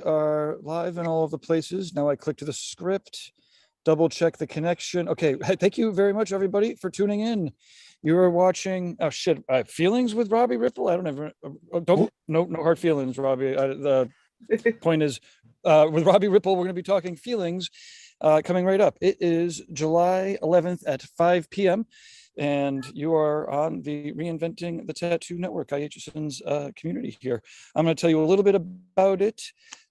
are live in all of the places. Now I click to the script, double check the connection. Okay, thank you very much, everybody, for tuning in. You are watching, oh shit, Feelings with Robbie Ripoll. I don't ever, no hard feelings, Robbie. The point is, with Robbie Ripoll, we're going to be talking feelings coming right up. It is July 11th at 5 p.m. and you are on the Reinventing the Tattoo Network, Guy Aitchison's community here. I'm going to tell you a little bit about it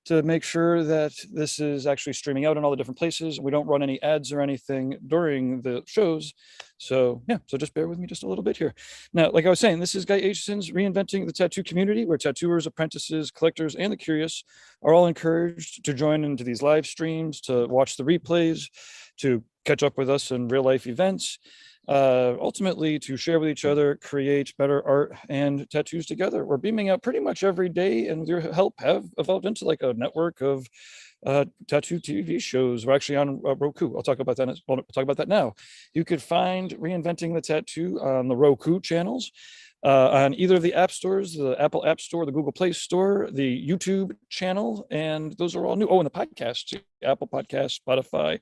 to make sure that this is actually streaming out in all the different places. We don't run any ads or anything during the shows. So yeah, so just bear with me just a little bit here. Now, like I was saying, this is Guy Aitchison's Reinventing the Tattoo community, where tattooers, apprentices, collectors, and the curious are all encouraged to join into these live streams, to watch the replays, to catch up with us in real life events, ultimately to share with each other, create better art and tattoos together. We're beaming out pretty much every day, and with your help have evolved into like a network of tattoo TV shows. We're actually on Roku. I'll talk about that now. You could find Reinventing the Tattoo on the Roku channels, on either of the app stores, the Apple App Store, the Google Play Store, the YouTube channel, and those are all new. Oh, and the podcast, Apple Podcast, Spotify,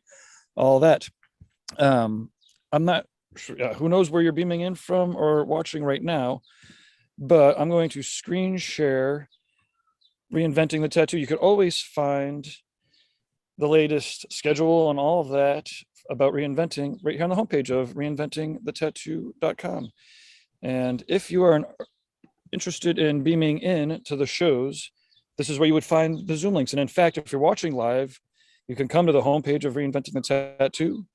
all that. I'm not sure, who knows where you're beaming in from or watching right now, but I'm going to screen share Reinventing the Tattoo. You could always find the latest schedule and all of that about reinventing right here on the homepage of reinventingthetattoo.com. And if you are interested in beaming in to the shows, this is where you would find the Zoom links. And in fact, if you're watching live, you can come to the homepage of Reinventing the Tattoo,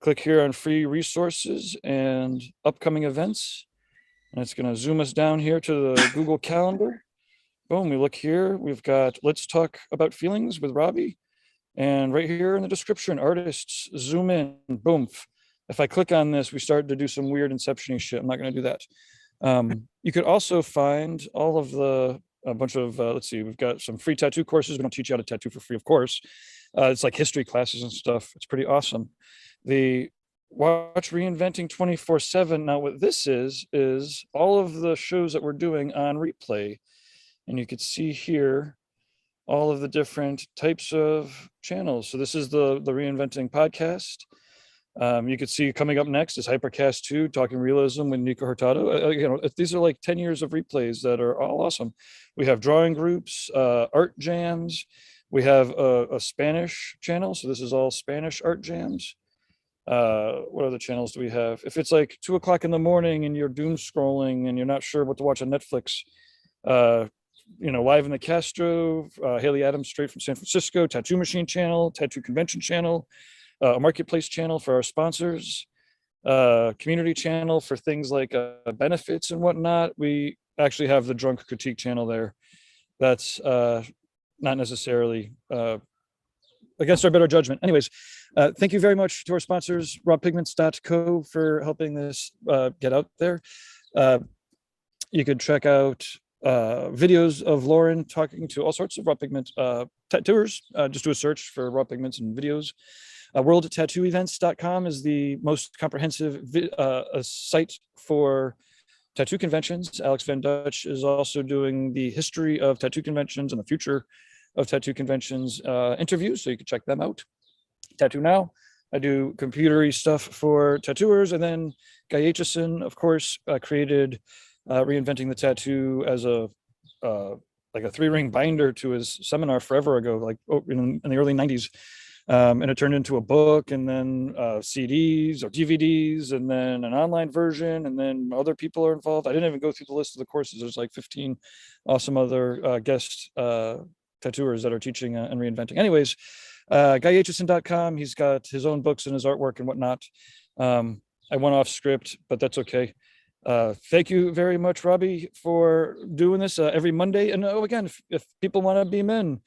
click here on free resources and upcoming events. And it's going to zoom us down here to the Google Calendar. Boom, we look here. We've got Let's Talk About Feelings with Robbie. And right here in the description, artists, zoom in, boom. If I click on this, we start to do some weird inception-y shit. I'm not going to do that. You could also find all of a bunch of, let's see, we've got some free tattoo courses. We don't teach you how to tattoo for free, of course. It's like history classes and stuff. It's pretty awesome. The Watch Reinventing 24/7. Now what this is all of the shows that we're doing on replay. And you could see here all of the different types of channels. So this is the Reinventing podcast. You could see coming up next is Hypercast 2, Talking Realism with Nico Hurtado. These are like 10 years of replays that are all awesome. We have drawing groups, art jams. We have a Spanish channel. So this is all Spanish art jams. What other channels do we have? If it's like 2 o'clock in the morning and you're doom scrolling and you're not sure what to watch on Netflix, Live in the Castro, Haley Adams straight from San Francisco, Tattoo Machine channel, Tattoo Convention channel, a Marketplace channel for our sponsors, community channel for things like benefits and whatnot. We actually have the Drunk Critique channel there. That's not necessarily against our better judgment. Anyways, thank you very much to our sponsors, robpigments.co, for helping this get out there. You could check out videos of Lauren talking to all sorts of raw pigment tattooers. Just do a search for raw pigments and videos. Worldtattooevents.com is the most comprehensive site for tattoo conventions. Alex Van Dutch is also doing the history of tattoo conventions and the future of tattoo conventions interviews, so you can check them out. Tattoo Now, I do computery stuff for tattooers. And then Guy Aitchison, of course, created Reinventing the Tattoo as a 3-ring binder to his seminar forever ago, like in the early 90s. And it turned into a book, and then CDs or DVDs, and then an online version, and then other people are involved. I didn't even go through the list of the courses. There's like 15 awesome other guest tattooers that are teaching and reinventing. Anyways, GuyAitchison.com. He's got his own books and his artwork and whatnot. I went off script, but that's okay. Thank you very much, Robbie, for doing this every Monday. And again, if people want to beam in,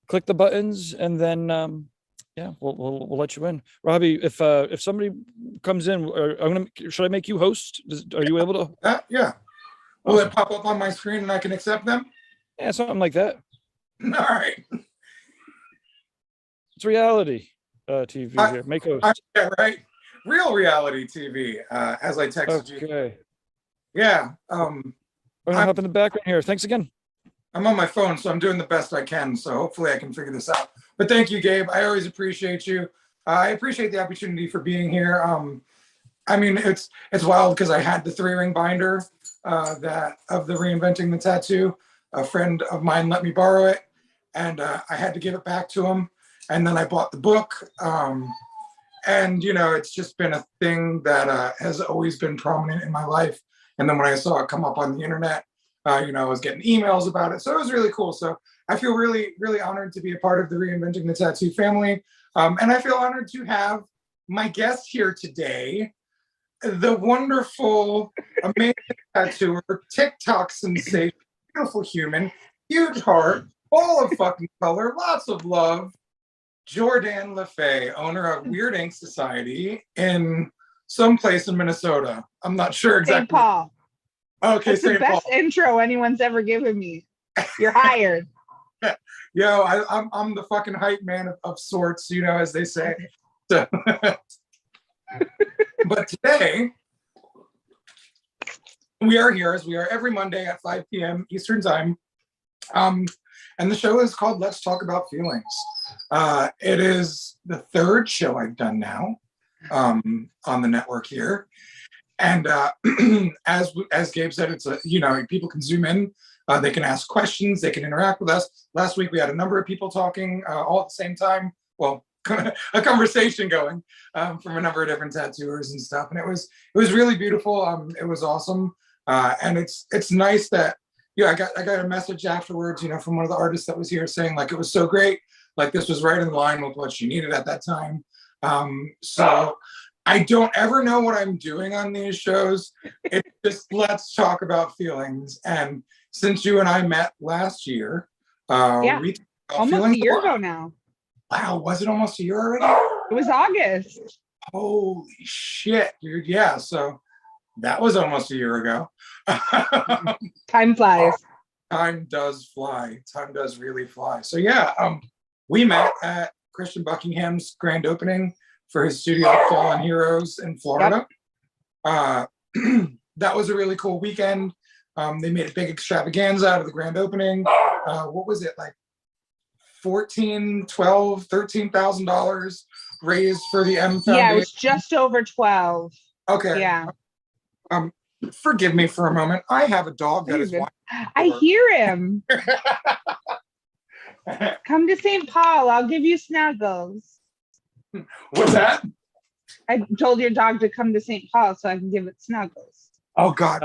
click the buttons, and then we'll let you in. Robbie, if somebody comes in, should I make you host? Are you able to? Yeah. Will it pop up on my screen and I can accept them? Yeah, something like that. All right. It's reality TV here. Make host. Yeah, right. Real reality TV. As I texted you. Okay. Yeah. I'm gonna hop in the background here. Thanks again. I'm on my phone, so I'm doing the best I can. So hopefully I can figure this out. But thank you, Gabe. I always appreciate you. I appreciate the opportunity for being here. I mean, it's wild because I had the 3-ring binder that of the Reinventing the Tattoo. A friend of mine let me borrow it, and I had to give it back to him. And then I bought the book. And, you know, it's just been a thing that has always been prominent in my life. And then when I saw it come up on the internet, you know, I was getting emails about it. So it was really cool. So I feel really, really honored to be a part of the Reinventing the Tattoo family. And I feel honored to have my guest here today, the wonderful, amazing tattooer, TikTok sensation, beautiful human, huge heart, full of fucking color, lots of love, Jordan LaFay, owner of Weird Inc. Society in some place in Minnesota. I'm not sure exactly. St. Paul. Okay, That's the St. Paul. best intro anyone's ever given me. You're hired. Yo, I'm the fucking hype man of sorts, you know, as they say. So, but today, we are here as we are every Monday at 5 p.m. Eastern Time. And the show is called Let's Talk About Feelings. It is the 3rd show I've done now on the network here. And as Gabe said, it's a, you know, people can zoom in, they can ask questions, they can interact with us. Last week we had a number of people talking all at the same time. Well, a conversation going from a number of different tattooers and stuff, and it was really beautiful. It was awesome, and it's nice that I got a message afterwards, you know, from one of the artists that was here saying like it was so great, like this was right in line with what she needed at that time. So I don't ever know what I'm doing on these shows. It's just let's talk about feelings. And since you and I met last year, we almost a year ago now. Wow, was it almost a year already? It was August. Holy shit, dude. Yeah, so that was almost a year ago. Time flies. Time does fly. Time does really fly. So yeah, we met at Christian Buckingham's grand opening for his studio Fallen Heroes in Florida. Yep. That was a really cool weekend. They made a big extravaganza out of the grand opening. What was it, like $13,000 raised for the M Foundation? Yeah, it was just over 12. Okay. Yeah. Forgive me for a moment. I have a dog that is I hear him. Come to St. Paul. I'll give you snuggles. What's that? I told your dog to come to St. Paul so I can give it snuggles. Oh God!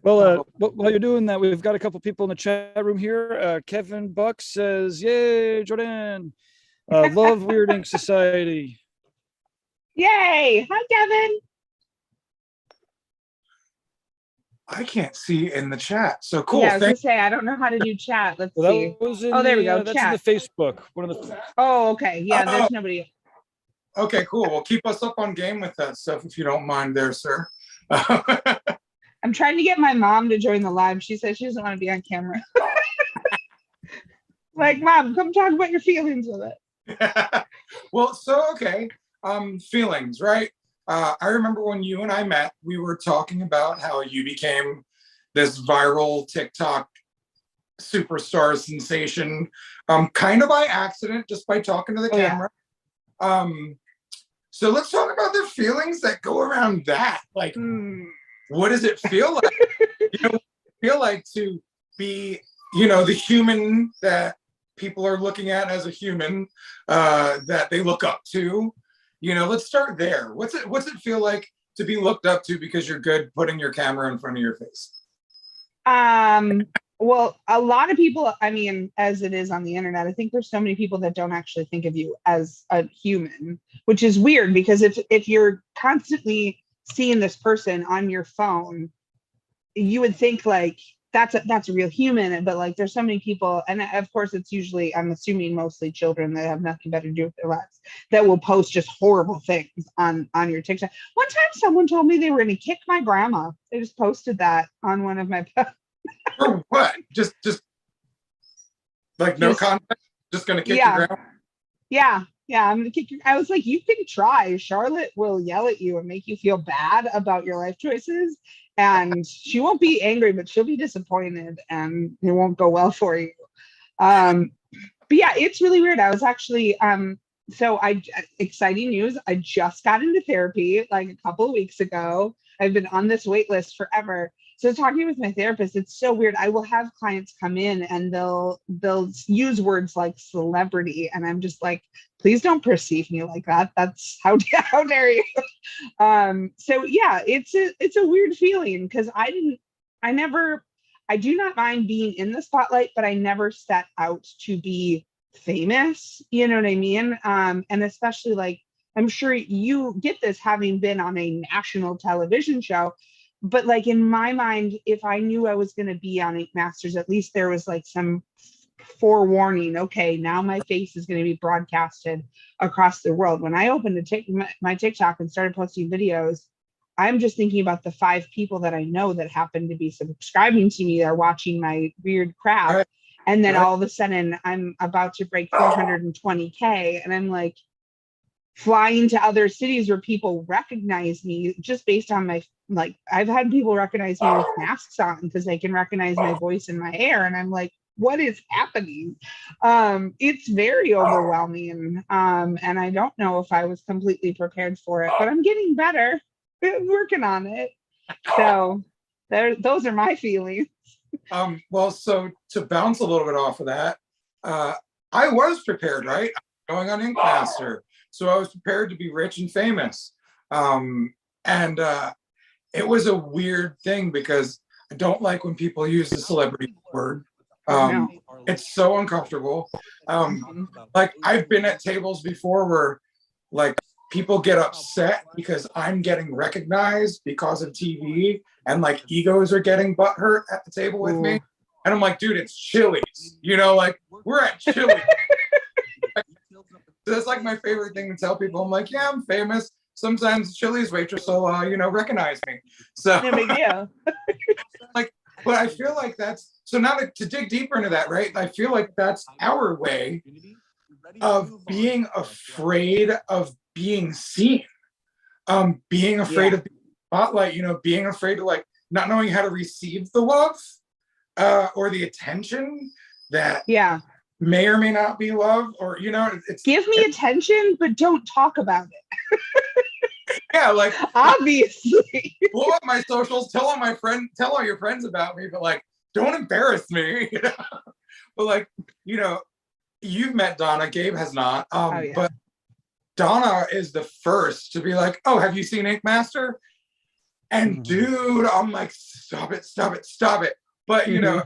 Well, while you're doing that, we've got a couple people in the chat room here. Kevin Buck says, "Yay, Jordan! Love Weird Inc. Society." Yay! Hi, Kevin. I can't see in the chat. So cool. Yeah, I was gonna say I don't know how to do chat. Let's see. Oh, there we go. That's chat. in the Facebook. One of the. Oh, okay. Yeah, there's nobody. Okay, cool. Well, keep us up on game with that stuff if you don't mind, there, sir. I'm trying to get my mom to join the live. She says she doesn't want to be on camera. Like, Mom, come talk about your feelings with it. Well, so okay. Feelings, right? I remember when you and I met, we were talking about how you became this viral TikTok superstar sensation, kind of by accident, just by talking to the camera. Yeah. So let's talk about the feelings that go around that. Like, what does it feel like? You know, what does it feel like to be, you know, the human that people are looking at as a human, that they look up to? You know, let's start there. What's it feel like to be looked up to because you're good putting your camera in front of your face? Well, a lot of people, I mean, as it is on the internet, I think there's so many people that don't actually think of you as a human, which is weird because if you're constantly seeing this person on your phone, you would think like that's a real human, but like there's so many people, and of course it's usually, I'm assuming mostly children that have nothing better to do with their lives, that will post just horrible things on your TikTok. One time someone told me they were going to kick my grandma. They just posted that on one of my posts. For what? Just like no context? Just gonna kick your grandma? Yeah. Yeah, I'm gonna kick your. I was like, you can try. Charlotte will yell at you and make you feel bad about your life choices, and she won't be angry, but she'll be disappointed, and it won't go well for you. Um, but yeah, it's really weird. I was actually so I exciting news. I just got into therapy like a couple of weeks ago. I've been on this wait list forever. So talking with my therapist, it's so weird. I will have clients come in and they'll use words like celebrity, and I'm just like, please don't perceive me like that. That's how dare you. So yeah, it's a weird feeling because I do not mind being in the spotlight, but I never set out to be famous. You know what I mean? And especially like, I'm sure you get this having been on a national television show, but like in my mind, if I knew I was going to be on Ink Masters, at least there was like some forewarning. Okay, now my face is going to be broadcasted across the world. When I opened my TikTok and started posting videos, I'm just thinking about the 5 people that I know that happen to be subscribing to me. They're watching my weird crap. Right. And then Right. all of a sudden I'm about to break 420K. And I'm like flying to other cities where people recognize me just based on my, like, I've had people recognize me with masks on because they can recognize my voice and my hair. And I'm like, what is happening? It's very overwhelming. And I don't know if I was completely prepared for it, but I'm getting better. Working on it. So those are my feelings. Well, so to bounce a little bit off of that, I was prepared, right? Going on Ink Master. So I was prepared to be rich and famous. And it was a weird thing because I don't like when people use the celebrity word. No. It's so uncomfortable. Like I've been at tables before where like people get upset because I'm getting recognized because of TV and like egos are getting butthurt at the table with me. And I'm like, dude, it's Chili's, you know, like we're at Chili's. So that's like my favorite thing to tell people. I'm like, yeah, I'm famous. Sometimes Chili's waitress will, you know, recognize me. So No big deal. like, but I feel like that's, so now to dig deeper into that, right? I feel like that's our way of being afraid of being seen, being afraid of being spotlight, you know, being afraid of like not knowing how to receive the love or the attention that may or may not be love, or you know, it's give me attention, but don't talk about it. Yeah, like obviously. Blow up my socials, tell all your friends about me, but like don't embarrass me. You know? But like, you know, you've met Donna, Gabe has not. But Donna is the first to be like, oh, have you seen Ink Master? And dude, I'm like, stop it. But you know,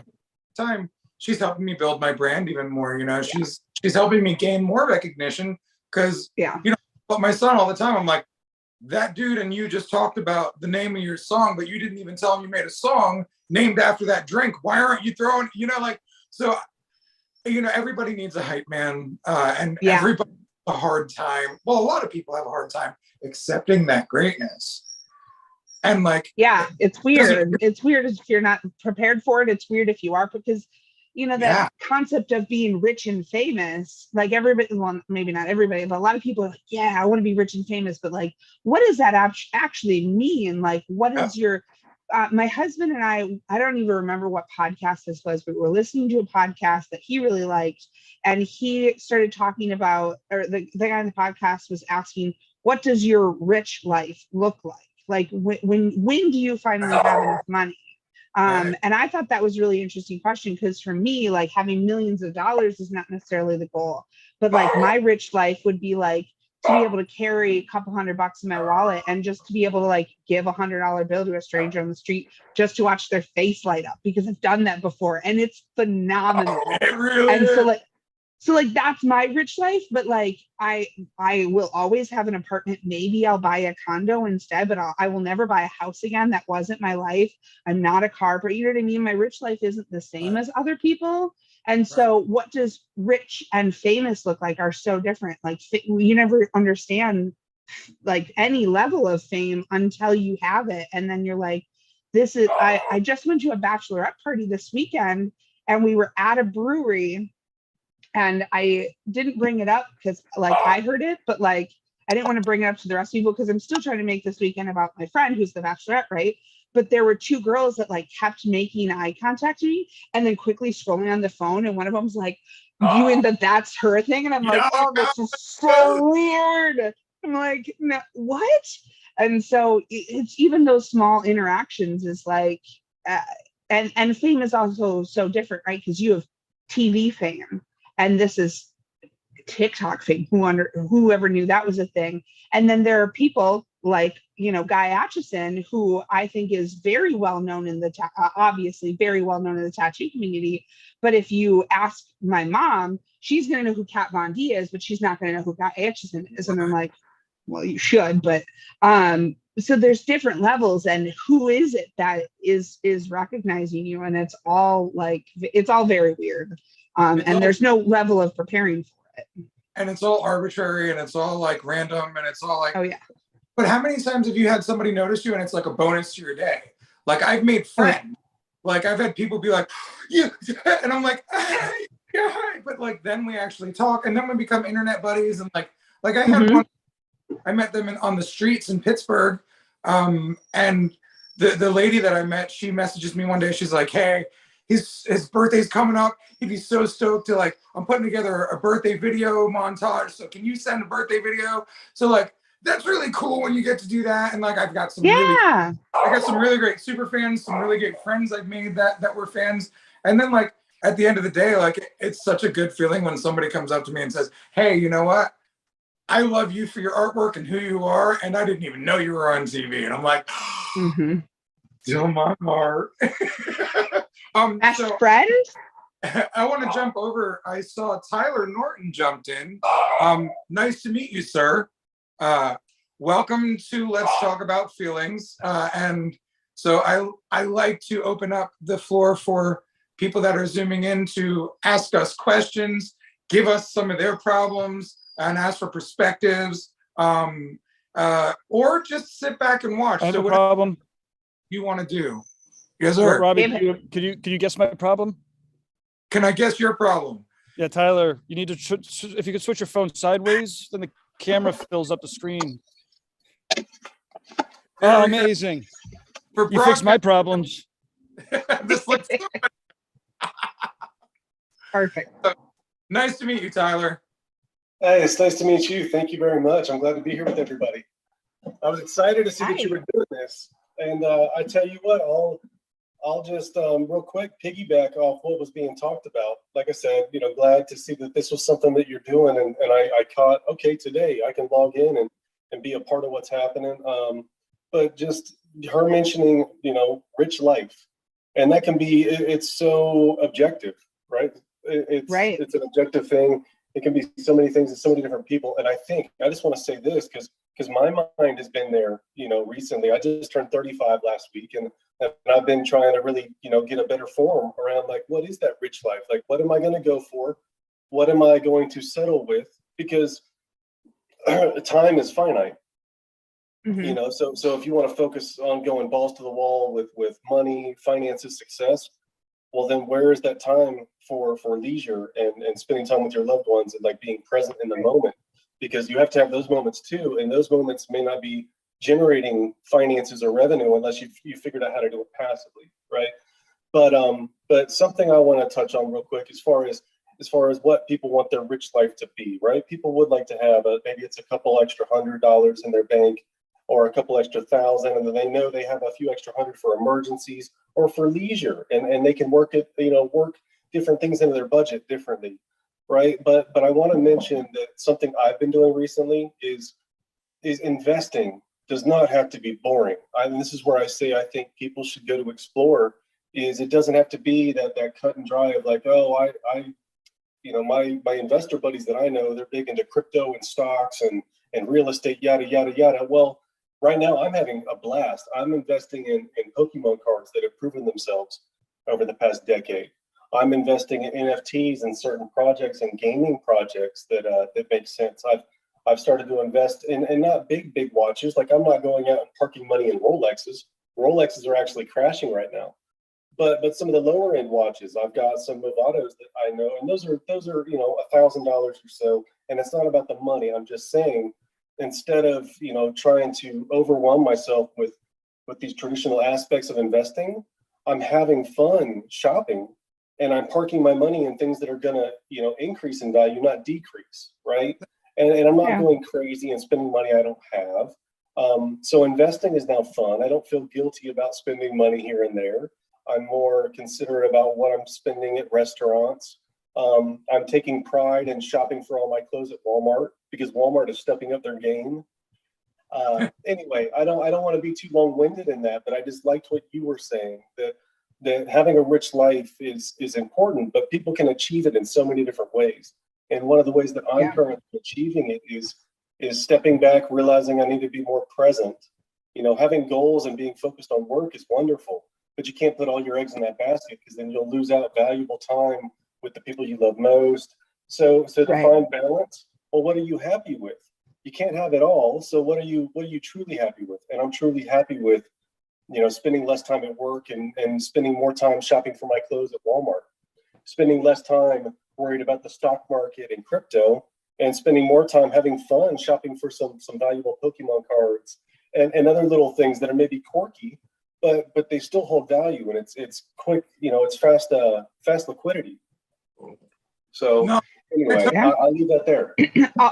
time she's helping me build my brand even more. You know, she's helping me gain more recognition because you know, but my son all the time, I'm like, that dude and you just talked about the name of your song, but you didn't even tell him you made a song named after that drink. Why aren't you throwing, you know, like, so, you know, everybody needs a hype man, and everybody has a hard time. Well, a lot of people have a hard time accepting that greatness. And like, it's weird. It's weird if you're not prepared for it. It's weird if you are, because you know, that concept of being rich and famous, like everybody, well, maybe not everybody, but a lot of people are like, yeah, I want to be rich and famous. But like, what does that actually mean? Like, what is your, my husband and I don't even remember what podcast this was, but we were listening to a podcast that he really liked. And he started talking about, or the guy on the podcast was asking, what does your rich life look like? Like, when do you finally have enough money? And I thought that was a really interesting question, because for me, like, having millions of dollars is not necessarily the goal, but like my rich life would be like to be able to carry a couple $100 in my wallet and just to be able to like give $100 bill to a stranger on the street just to watch their face light up, because I've done that before and it's phenomenal. It really and is. So like that's my rich life, but like I will always have an apartment. Maybe I'll buy a condo instead, but I will never buy a house again. That wasn't my life. I'm not a car, but you know what I mean? My rich life isn't the same as other people. And so what does rich and famous look like are so different. Like you never understand like any level of fame until you have it. And then you're like, this is, I just went to a bachelorette party this weekend and we were at a brewery. And I didn't bring it up because like I heard it, but like I didn't want to bring it up to the rest of people because I'm still trying to make this weekend about my friend who's the bachelorette, right? But there were two girls that like kept making eye contact with me and then quickly scrolling on the phone. And one of them's like, viewing that that's her thing. And I'm like, Yeah, oh, this is so weird. I'm like, no, what? And so it's even those small interactions is like, and fame is also so different, right? Because you have TV fame, and this is TikTok fame. Whoever knew that was a thing. And then there are people like, you know, Guy Atchison, who I think is very well known in the obviously very well known in the tattoo community. But if you ask my mom, she's going to know who Kat Von D is, but she's not going to know who Guy Atchison is. And I'm like, well, you should, but so there's different levels, and who is it that is recognizing you, and it's all very weird, and there's no level of preparing for it, and it's all arbitrary, and it's all like random, and it's all like, oh yeah. But how many times have you had somebody notice you and it's like a bonus to your day? Like I've made friends. Like I've had people be like, yeah, and I'm like, hi, yeah, hi. But like then we actually talk, and then we become internet buddies, and like I had one. I met them on the streets in Pittsburgh, and the lady that I met, she messages me one day. She's like, "Hey, his birthday's coming up. He'd be so stoked to like. I'm putting together a birthday video montage. So can you send a birthday video?" So like that's really cool when you get to do that. And like I've got some I got some really great super fans, some really great friends I've made that were fans. And then like at the end of the day, like it's such a good feeling when somebody comes up to me and says, "Hey, you know what? I love you for your artwork and who you are, and I didn't even know you were on TV." And I'm like, still my heart. Best so friend? I want to jump over. I saw Tyler Norton jumped in. Nice to meet you, sir. Welcome to Let's Talk About Feelings. And so I like to open up the floor for people that are zooming in to ask us questions, give us some of their problems, and ask for perspectives, or just sit back and watch. I have so a what problem. you want to do? Yes, sir. Robbie, could you guess my problem? Can I guess your problem? Yeah, Tyler, you need to if you could switch your phone sideways, then the camera fills up the screen. Oh, amazing! You fixed my problems. This looks Perfect. Nice to meet you, Tyler. Hey, it's nice to meet you. Thank you very much. I'm glad to be here with everybody. I was excited to see that you were doing this. And I tell you what, I'll just real quick piggyback off what was being talked about. Like I said, you know, glad to see that this was something that you're doing. And I caught, okay, today I can log in and be a part of what's happening. But just her mentioning, you know, rich life. And that can be, it's so objective, right? It's an objective thing. It can be so many things and so many different people. And I think, I just want to say this because my mind has been there, you know, recently. I just turned 35 last week, and I've been trying to really, you know, get a better form around like, what is that rich life? Like, what am I going to go for? What am I going to settle with? Because time is finite, you know, so if you want to focus on going balls to the wall with money, finances, success, well, then where is that time for leisure and spending time with your loved ones and like being present in the moment? Because you have to have those moments too. And those moments may not be generating finances or revenue unless you figured out how to do it passively, right? But something I want to touch on real quick as far as what people want their rich life to be, right? People would like to have maybe it's a couple extra $100 in their bank or a couple extra $1,000, and then they know they have a few extra $100 for emergencies or for leisure, and they can work different things into their budget differently, right? But I want to mention that something I've been doing recently is investing does not have to be boring. This is where I say I think people should go to explore. Is it doesn't have to be that cut and dry of like, oh, my investor buddies that I know, they're big into crypto and stocks and real estate, yada yada yada. Well, right now I'm having a blast. I'm investing in Pokemon cards that have proven themselves over the past decade. I'm investing in NFTs and certain projects and gaming projects that make sense. I've started to invest in not big watches. Like I'm not going out and parking money in Rolexes. Rolexes are actually crashing right now. But some of the lower end watches, I've got some Movados that I know, and those are $1,000 or so. And it's not about the money. I'm just saying, instead of trying to overwhelm myself with these traditional aspects of investing, I'm having fun shopping, and I'm parking my money in things that are gonna increase in value, not decrease, right? And I'm not going crazy and spending money I don't have. So investing is now fun. I don't feel guilty about spending money here and there. I'm more considerate about what I'm spending at restaurants. I'm taking pride in shopping for all my clothes at Walmart, because Walmart is stepping up their game. Anyway, I don't want to be too long-winded in that, but I just liked what you were saying, that having a rich life is important, but people can achieve it in so many different ways. And one of the ways that I'm currently achieving it is stepping back, realizing I need to be more present. Having goals and being focused on work is wonderful, but you can't put all your eggs in that basket, because then you'll lose out valuable time with the people you love most. So to find balance, well, what are you happy with? You can't have it all. So what are you truly happy with? And I'm truly happy with, spending less time at work and spending more time shopping for my clothes at Walmart, spending less time worried about the stock market and crypto, and spending more time having fun shopping for some valuable Pokemon cards and other little things that are maybe quirky, but they still hold value, and it's quick, it's fast liquidity. So anyway, I'll leave that there.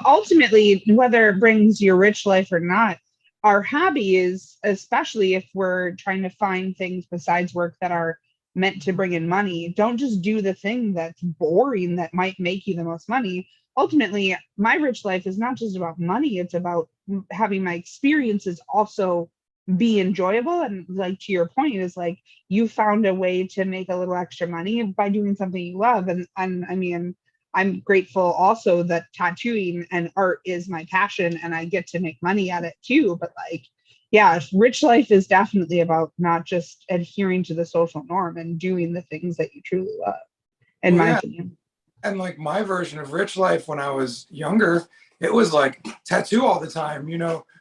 Ultimately, whether it brings your rich life or not, our hobby is, especially if we're trying to find things besides work that are meant to bring in money, don't just do the thing that's boring that might make you the most money. Ultimately, my rich life is not just about money. It's about having my experiences also be enjoyable. And like, to your point, is like, you found a way to make a little extra money by doing something you love. And I mean, I'm grateful also that tattooing and art is my passion, and I get to make money at it too. But like, yeah, rich life is definitely about not just adhering to the social norm and doing the things that you truly love, in my opinion. And like, my version of rich life when I was younger, it was like tattoo all the time,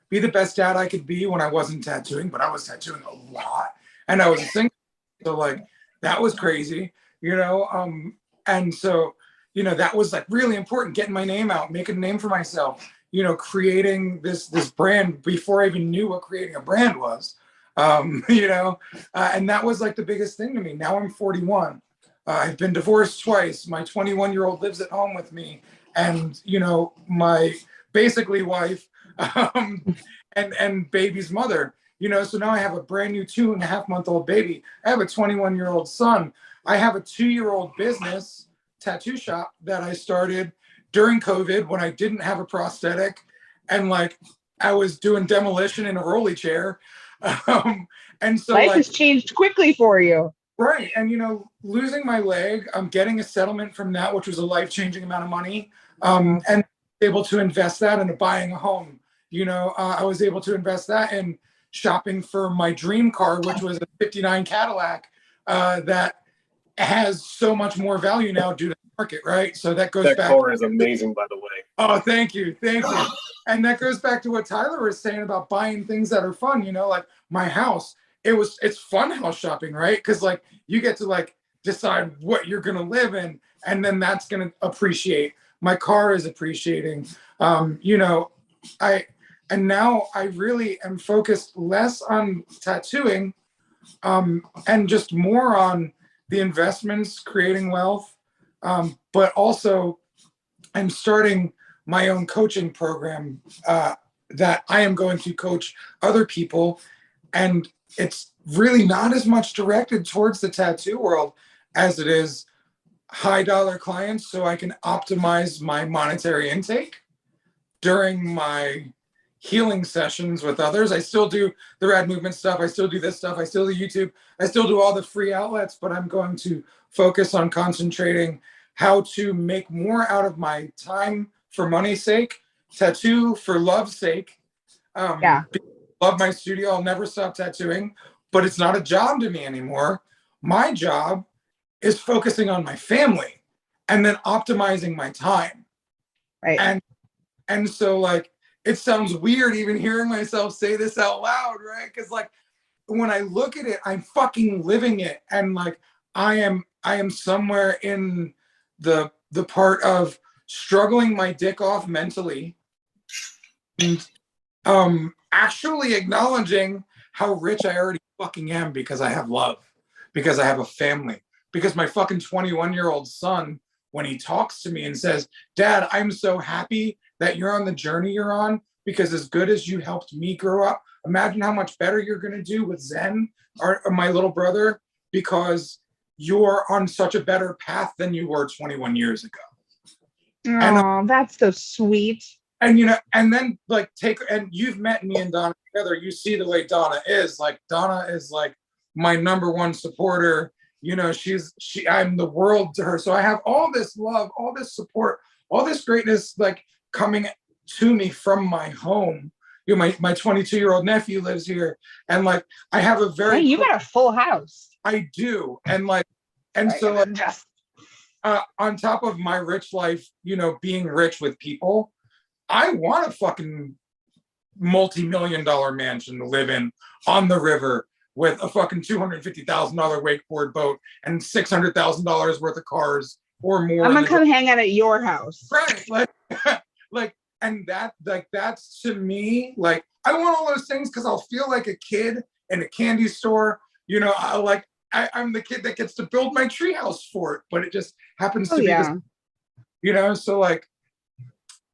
be the best dad I could be when I wasn't tattooing, but I was tattooing a lot. And I was a single, so like, that was crazy, and so, that was like really important, getting my name out, making a name for myself, creating this brand before I even knew what creating a brand was, and that was like the biggest thing to me. Now I'm 41. I've been divorced twice. My 21-year-old lives at home with me, and my basically wife, and baby's mother. So now I have a brand new 2.5-month-old baby. I have a 21-year-old son. I have a 2-year-old business, tattoo shop, that I started during COVID when I didn't have a prosthetic, and like, I was doing demolition in a rolly chair, and so life has changed quickly for you. Right. And, losing my leg, I'm getting a settlement from that, which was a life-changing amount of money, and able to invest that into buying a home. I was able to invest that in shopping for my dream car, which was a '59 Cadillac, that has so much more value now due to the market, right? So that goes back. That car is amazing, by the way. Oh, thank you. And that goes back to what Tyler was saying about buying things that are fun, like my house. It's fun house shopping, right? Because like, you get to like decide what you're gonna live in, and then that's gonna appreciate. My car is appreciating. And now I really am focused less on tattooing, and just more on the investments, creating wealth. But also, I'm starting my own coaching program, that I am going to coach other people, and it's really not as much directed towards the tattoo world as it is high dollar clients, so I can optimize my monetary intake during my healing sessions with others. I still do the rad movement stuff. I still do this stuff. I still do YouTube. I still do all the free outlets, but I'm going to focus on concentrating how to make more out of my time for money's sake, tattoo for love's sake. Love my studio. I'll never stop tattooing, but it's not a job to me anymore. My job is focusing on my family and then optimizing my time. Right. And so like, it sounds weird even hearing myself say this out loud, right? Because like, when I look at it, I'm fucking living it. And like, I am somewhere in the part of struggling my dick off mentally, and actually acknowledging how rich I already fucking am because I have love, because I have a family, because my fucking 21-year-old son, when he talks to me and says, Dad, I'm so happy that you're on the journey you're on, because as good as you helped me grow up, imagine how much better you're going to do with Zen, or my little brother, because you're on such a better path than you were 21 years ago. Oh, that's so sweet. And, you know, and then like and you've met me and Donna together. You see the way Donna is. Like, Donna is like my number one supporter. You know, I'm the world to her. So I have all this love, all this support, all this greatness, like coming to me from my home. You know, my 22-year-old nephew lives here. And like, I have a very, you got a full house. I do. And like, and Right, so like, just on top of my rich life, you know, being rich with people, I want a fucking multi-million-dollar mansion to live in on the river with a fucking $250,000 wakeboard boat and $600,000 worth of cars or more. I'm gonna come hang out at your house. Right, like, and that's to me, like, I want all those things because I'll feel like a kid in a candy store. You know, I'm the kid that gets to build my treehouse for it, but it just happens to be this, you know. So like,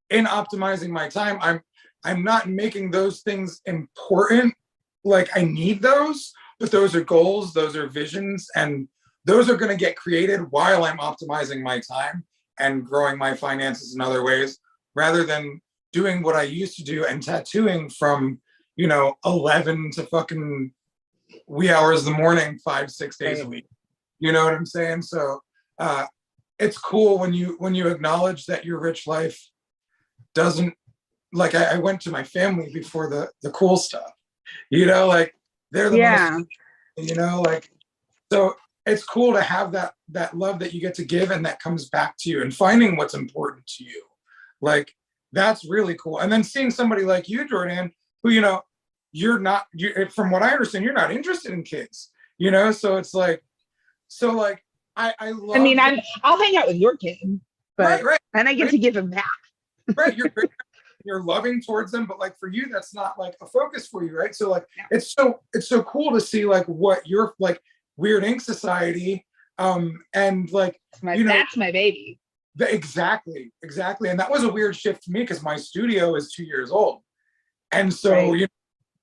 in optimizing my time, I'm not making those things important. Like, I need those, but those are goals, those are visions, and those are going to get created while I'm optimizing my time and growing my finances in other ways, rather than doing what I used to do and tattooing from, you know, 11 to fucking wee hours in the morning, 5-6 days a week. You know what I'm saying? So it's cool when you acknowledge that your rich life doesn't, like, I went to my family before the cool stuff, you know, like they're the most, you know, like, so it's cool to have that love that you get to give and that comes back to you, and finding what's important to you. Like, that's really cool. And then seeing somebody like you, Jordan, who, you know, from what I understand, you're not interested in kids, you know? So it's like, I love, I mean, I'll hang out with your kid, but right, and I get to give him back. right. You're loving towards them, but like for you, that's not like a focus for you, right? So like, it's so cool to see like what you're like, Weird Ink Society, and like, you know, that's my baby. Exactly. And that was a weird shift for me because my studio is 2 years old. And so, you know,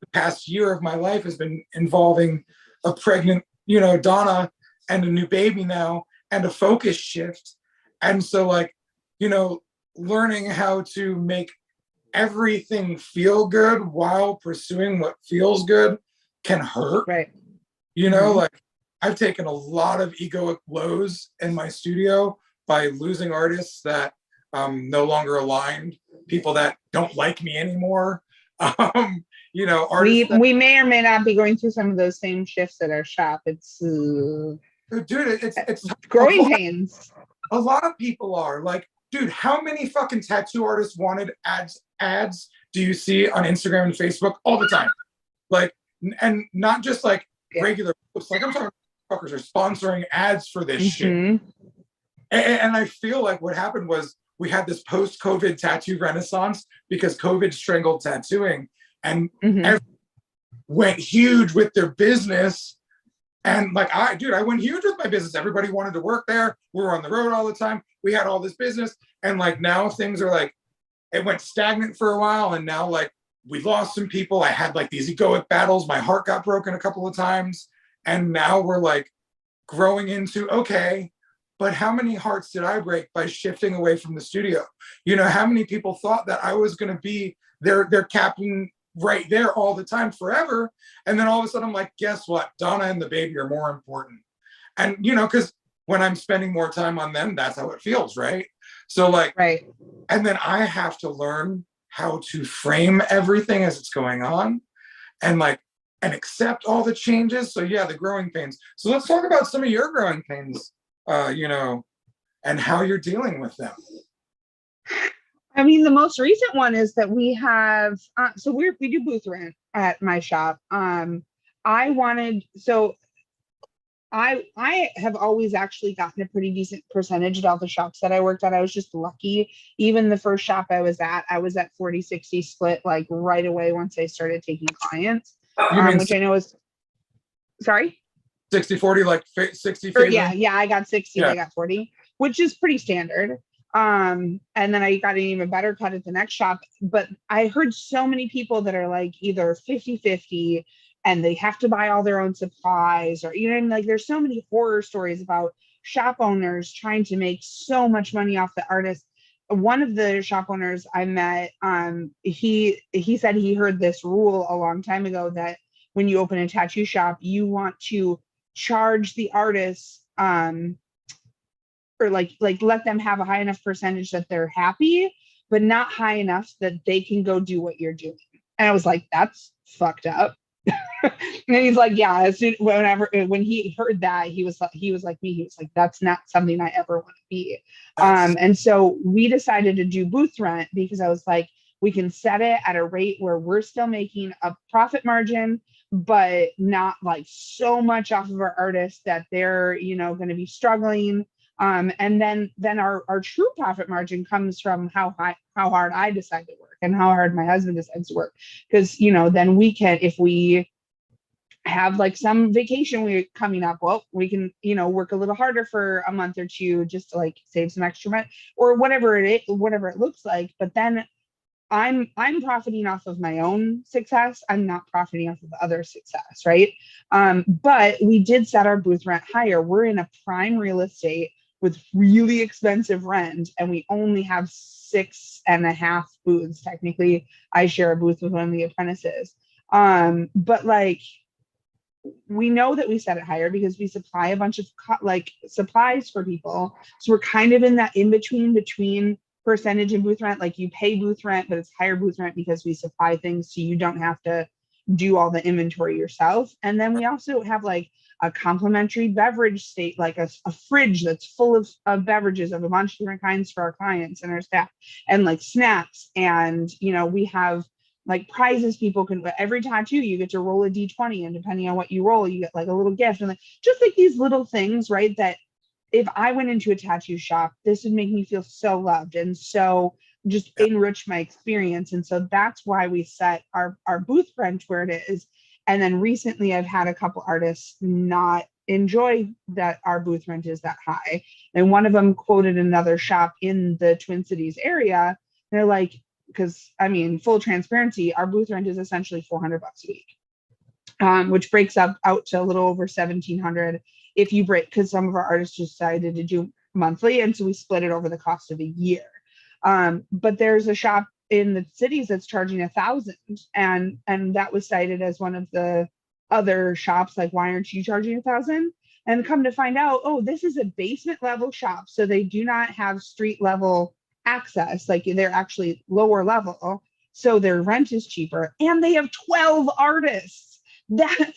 the past year of my life has been involving a pregnant, you know, Donna, and a new baby now, and a focus shift. And so like, you know, learning how to make everything feel good while pursuing what feels good can hurt. Right. You know, like, I've taken a lot of egoic blows in my studio by losing artists that no longer aligned, people that don't like me anymore. You know, artists we may or may not be going through some of those same shifts at our shop. It's dude, it's growing pains. A lot of people are like, dude, how many fucking tattoo artists wanted ads do you see on Instagram and Facebook all the time? Like, and not just like regular posts. Like, I'm talking fuckers are sponsoring ads for this shit. And I feel like what happened was we had this post-COVID tattoo renaissance because COVID strangled tattooing, and everyone went huge with their business. And like, I went huge with my business. Everybody wanted to work there. We were on the road all the time. We had all this business. And like, now things are like, it went stagnant for a while. And now like, we lost some people. I had like these egoic battles. My heart got broken a couple of times. And now we're like growing into, okay, but how many hearts did I break by shifting away from the studio? You know, how many people thought that I was going to be their captain right there all the time forever? And then all of a sudden I'm like, guess what? Donna and the baby are more important. And, you know, because when I'm spending more time on them, that's how it feels, right? So like, and then I have to learn how to frame everything as it's going on, and like, and accept all the changes. So yeah, the growing pains. So let's talk about some of your growing pains, you know, and how you're dealing with them. I mean, the most recent one is that we have, so we do booth rent at my shop. I wanted, so I have always actually gotten a pretty decent percentage at all the shops that I worked at. I was just lucky. Even the first shop I was at 40-60 split like right away once I started taking clients, You mean which I know is, sorry? 60-40, like 60 Or favoring? yeah, I got 60 and Yeah. I got 40, which is pretty standard. And then I got an even better cut at the next shop. But I heard so many people that are like either 50-50 and they have to buy all their own supplies, or like there's so many horror stories about shop owners trying to make so much money off the artist. One of the shop owners I met, he said he heard this rule a long time ago that when you open a tattoo shop, you want to charge the artists or like let them have a high enough percentage that they're happy, but not high enough that they can go do what you're doing. And I was like, that's fucked up. And he's like, yeah, as soon when he heard that, he was like me, he was like, that's not something I ever want to be. And so we decided to do booth rent because I was like, we can set it at a rate where we're still making a profit margin, but not like so much off of our artists that they're, going to be struggling. And then our true profit margin comes from how hard I decide to work and how hard my husband decides to work. Because, then we can, if we have like some vacation week coming up, well, we can, work a little harder for a month or two just to like save some extra money or whatever it looks like. But then I'm profiting off of my own success. I'm not profiting off of other success, right? But we did set our booth rent higher. We're in a prime real estate with really expensive rent, and we only have 6.5 booths. Technically, I share a booth with one of the apprentices. But like, we know that we set it higher because we supply a bunch of supplies for people. So we're kind of in that in between percentage and booth rent. Like you pay booth rent, but it's higher booth rent because we supply things so you don't have to do all the inventory yourself. And then we also have like a complimentary beverage state, like a fridge that's full of beverages of a bunch of different kinds for our clients and our staff, and like snacks. And we have like prizes people can, every tattoo you get to roll a d20, and depending on what you roll, you get like a little gift. And like just like these little things, right, that if I went into a tattoo shop, this would make me feel so loved and so just enrich my experience. And so that's why we set our booth rent where it is. And then recently I've had a couple artists not enjoy that our booth rent is that high. And one of them quoted another shop in the Twin Cities area. They're like, because I mean, full transparency, our booth rent is essentially $400 a week, which breaks up out to a little over $1,700 if you break, because some of our artists decided to do monthly, and so we split it over the cost of a year. But there's a shop in the cities that's charging $1,000, and that was cited as one of the other shops, like, why aren't you charging $1,000? And come to find out, oh, this is a basement level shop, so they do not have street level access, like they're actually lower level, so their rent is cheaper, and they have 12 artists that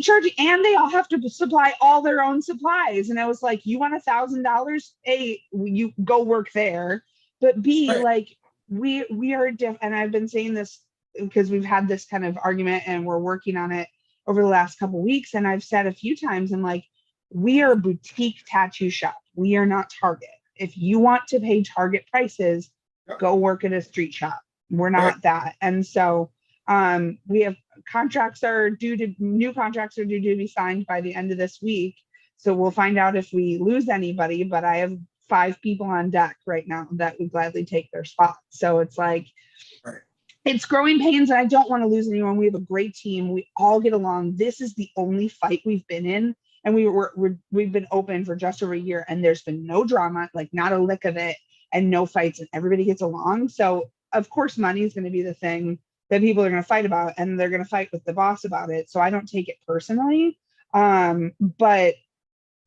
charging, and they all have to supply all their own supplies. And I was like, you want $1,000? A, you go work there, but B, Right. like we are and I've been saying this because we've had this kind of argument and we're working on it over the last couple of weeks, and I've said a few times, and like, we are a boutique tattoo shop, we are not Target. If you want to pay Target prices, go work at a street shop. We're not that. And so we have new contracts are due to be signed by the end of this week. So we'll find out if we lose anybody, but I have 5 people on deck right now that would gladly take their spot. So it's like, it's growing pains, and I don't want to lose anyone. We have a great team. We all get along. This is the only fight we've been in. And we've been open for just over a year, and there's been no drama, like not a lick of it, and no fights, and everybody gets along. So of course money is going to be the thing that people are going to fight about, and they're going to fight with the boss about it. So I don't take it personally. But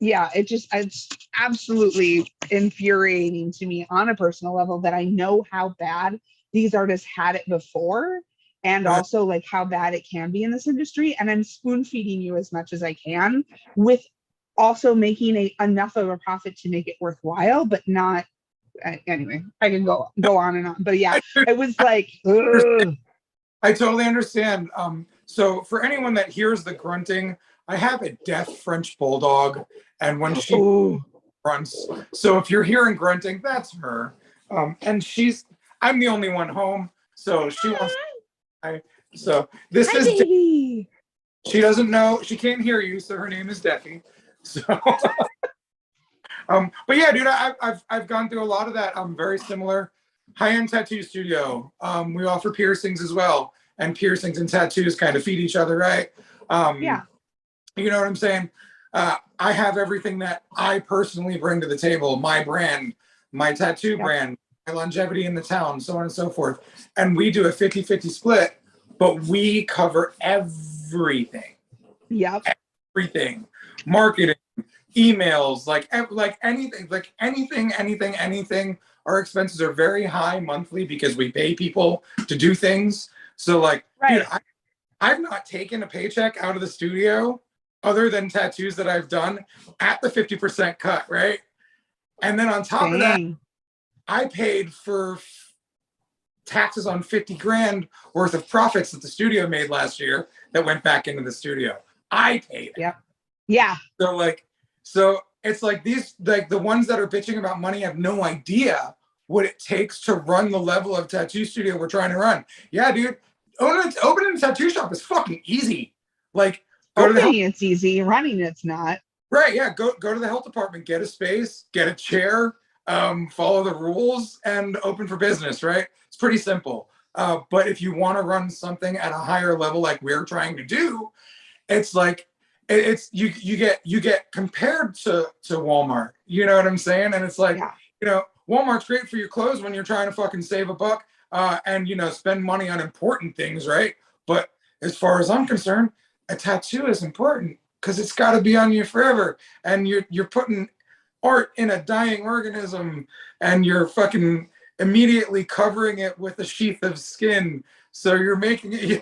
yeah, it's absolutely infuriating to me on a personal level that I know how bad these artists had it before, and also like how bad it can be in this industry. And I'm spoon feeding you as much as I can, with also making enough of a profit to make it worthwhile, but not, anyway, I can go on and on. But yeah, it was like, ugh. I totally understand. So for anyone that hears the grunting, I have a deaf French bulldog, and when she grunts, so if you're hearing grunting, that's her. And I'm the only one home, so she wants. So this Hi, is. baby. She doesn't know. She can't hear you, so her name is Deafy. So, but yeah, dude, I've gone through a lot of that. I'm very similar. High-end tattoo studio. We offer piercings as well, and piercings and tattoos kind of feed each other, right? Yeah. You know what I'm saying? I have everything that I personally bring to the table, my brand, my tattoo brand, my longevity in the town, so on and so forth. And we do a 50-50 split, but we cover everything. Yep. Everything. Marketing, emails, like anything. Our expenses are very high monthly because we pay people to do things. So like, dude, I've not taken a paycheck out of the studio other than tattoos that I've done at the 50% cut, right? And then on top of that, I paid for taxes on 50 grand worth of profits that the studio made last year that went back into the studio. I paid it. Yep. Yeah. So it's like these, like the ones that are bitching about money have no idea what it takes to run the level of tattoo studio we're trying to run. Yeah, dude, opening a tattoo shop is fucking easy. Like, opening it's easy, running it's not. Right, yeah, go to the health department, get a space, get a chair, follow the rules, and open for business, right? It's pretty simple. But if you want to run something at a higher level like we're trying to do, it's like you get compared to Walmart. You know what I'm saying? And it's like, you know, Walmart's great for your clothes when you're trying to fucking save a buck and, you know, spend money on important things, right? But as far as I'm concerned, a tattoo is important because it's got to be on you forever. And you're putting art in a dying organism and you're fucking immediately covering it with a sheath of skin. So you're making it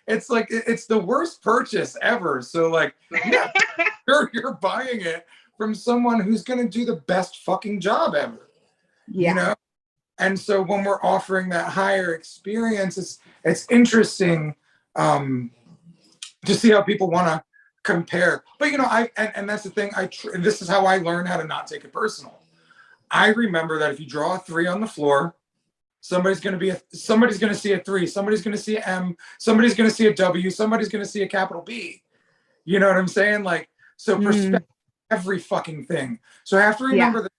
it's the worst purchase ever. So like, yeah, you're buying it from someone who's going to do the best fucking job ever. Yeah. You know? And so when we're offering that higher experience, it's interesting to see how people want to compare. But you know, and that's the thing. This is how I learned how to not take it personal. I remember that if you draw a 3 on the floor, somebody's going to see a 3, somebody's going to see an M, somebody's going to see a W, somebody's going to see a capital B. You know what I'm saying? Like, so perspective, every fucking thing. So I have to remember that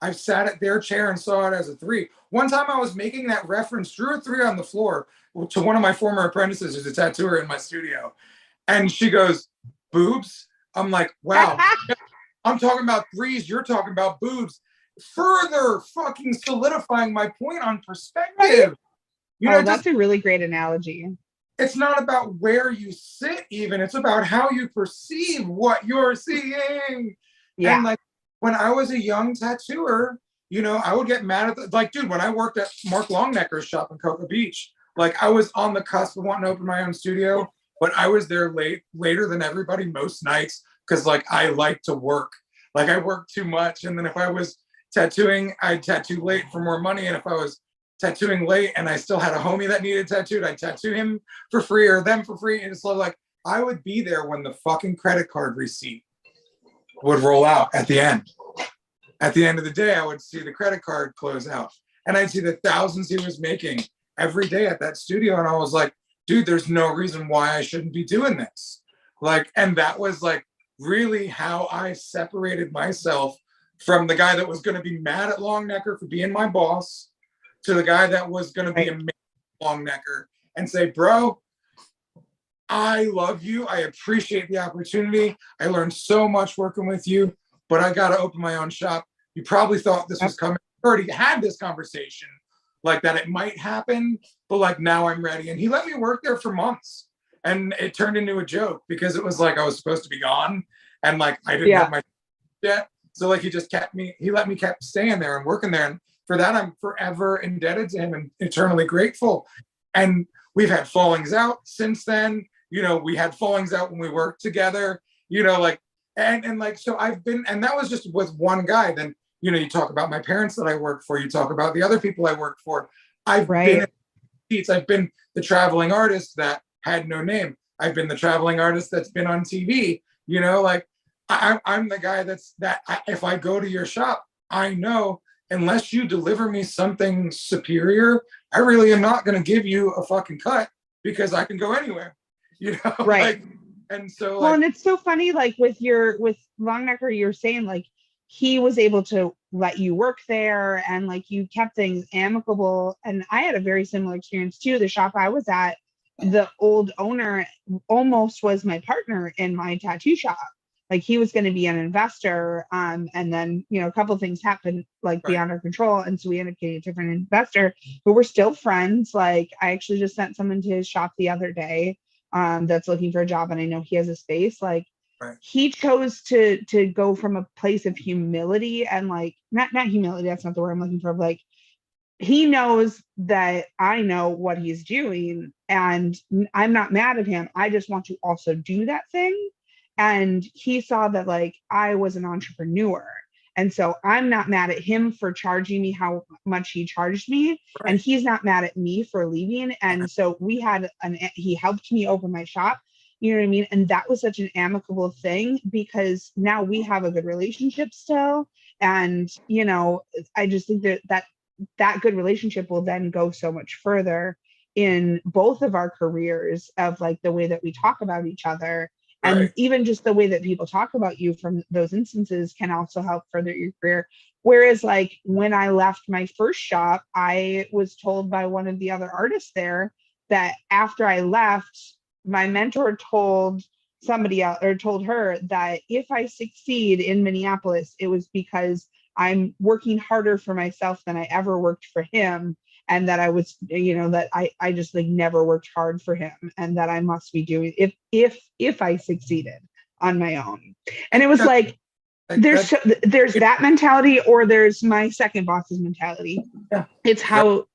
I've sat at their chair and saw it as a 3. One time I was making that reference, drew a 3 on the floor to one of my former apprentices who's a tattooer in my studio. And she goes, boobs? I'm like, wow. I'm talking about 3s, you're talking about boobs. Further fucking solidifying my point on perspective. You know, that's a really great analogy. It's not about where you sit even, it's about how you perceive what you're seeing. Yeah. And like when I was a young tattooer, you know, I would get mad at dude, when I worked at Mark Longnecker's shop in Cocoa Beach, like I was on the cusp of wanting to open my own studio, but I was there later than everybody most nights because like I like to work. Like I work too much. And then if I was tattooing, I'd tattoo late for more money. And if I was tattooing late and I still had a homie that needed tattooed, I'd tattoo him for free or them for free. And it's like I would be there when the fucking credit card receipt would roll out at the end. At the end of the day, I would see the credit card close out and I'd see the thousands he was making every day at that studio. And I was like, dude, there's no reason why I shouldn't be doing this. Like, and that was like really how I separated myself from the guy that was going to be mad at Longnecker for being my boss to the guy that was going to be a Longnecker and say, bro, I love you. I appreciate the opportunity. I learned so much working with you, but I got to open my own shop. You probably thought this was coming. I already had this conversation like that it might happen, but like now I'm ready. And he let me work there for months and it turned into a joke because it was like I was supposed to be gone and like I didn't have my yet. So like he let me keep staying there and working there. And for that, I'm forever indebted to him and eternally grateful. And we've had fallings out since then. You know, we had fallings out when we worked together, you know, like, and like, so I've been, and that was just with one guy. Then, you know, you talk about my parents that I worked for, you talk about the other people I worked for. I've been in seats. I've been the traveling artist that had no name. I've been the traveling artist that's been on TV, you know, like I'm the guy if I go to your shop, I know unless you deliver me something superior, I really am not going to give you a fucking cut because I can go anywhere, you know? Right. Like, and so Well, like, and it's so funny, like with Longnecker, you're saying like he was able to let you work there and like you kept things amicable. And I had a very similar experience too. The shop I was at, the old owner almost was my partner in my tattoo shop. Like he was going to be an investor. And then, you know, a couple of things happened like beyond our control. And so we ended up getting a different investor, but we're still friends. Like I actually just sent someone to his shop the other day that's looking for a job, and I know he has a space. Like he chose to go from a place of humility and like not humility, that's not the word I'm looking for, like he knows that I know what he's doing and I'm not mad at him. I just want to also do that thing. And he saw that like I was an entrepreneur. And so I'm not mad at him for charging me how much he charged me. And he's not mad at me for leaving. And so he helped me open my shop. You know what I mean? And that was such an amicable thing because now we have a good relationship still. And, you know, I just think that good relationship will then go so much further in both of our careers of like the way that we talk about each other. And even just the way that people talk about you from those instances can also help further your career. Whereas like when I left my first shop, I was told by one of the other artists there that after I left, my mentor told somebody else or told her that if I succeed in Minneapolis, it was because I'm working harder for myself than I ever worked for him. And that I was, you know, that I just like never worked hard for him and that I must be doing if I succeeded on my own. And it was like, there's that mentality or there's my second boss's mentality. Yeah. It's how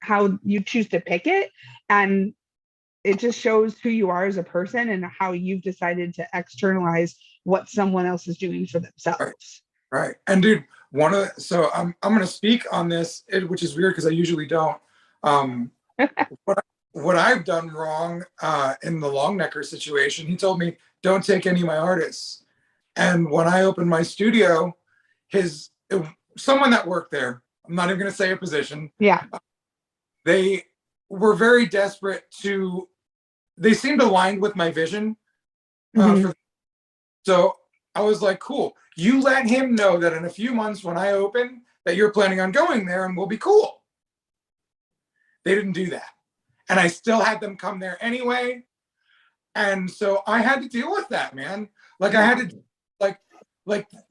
you choose to pick it. And it just shows who you are as a person and how you've decided to externalize what someone else is doing for themselves. Right. And dude, so I'm going to speak on this, which is weird because I usually don't. What I've done wrong in the Longnecker situation, he told me, don't take any of my artists. And when I opened my studio, someone that worked there, I'm not even going to say a position. Yeah. They were very desperate they seemed aligned with my vision. So I was like, cool. You let him know that in a few months when I open that you're planning on going there and we'll be cool. They didn't do that. And I still had them come there anyway. And so I had to deal with that, man. Like I had to,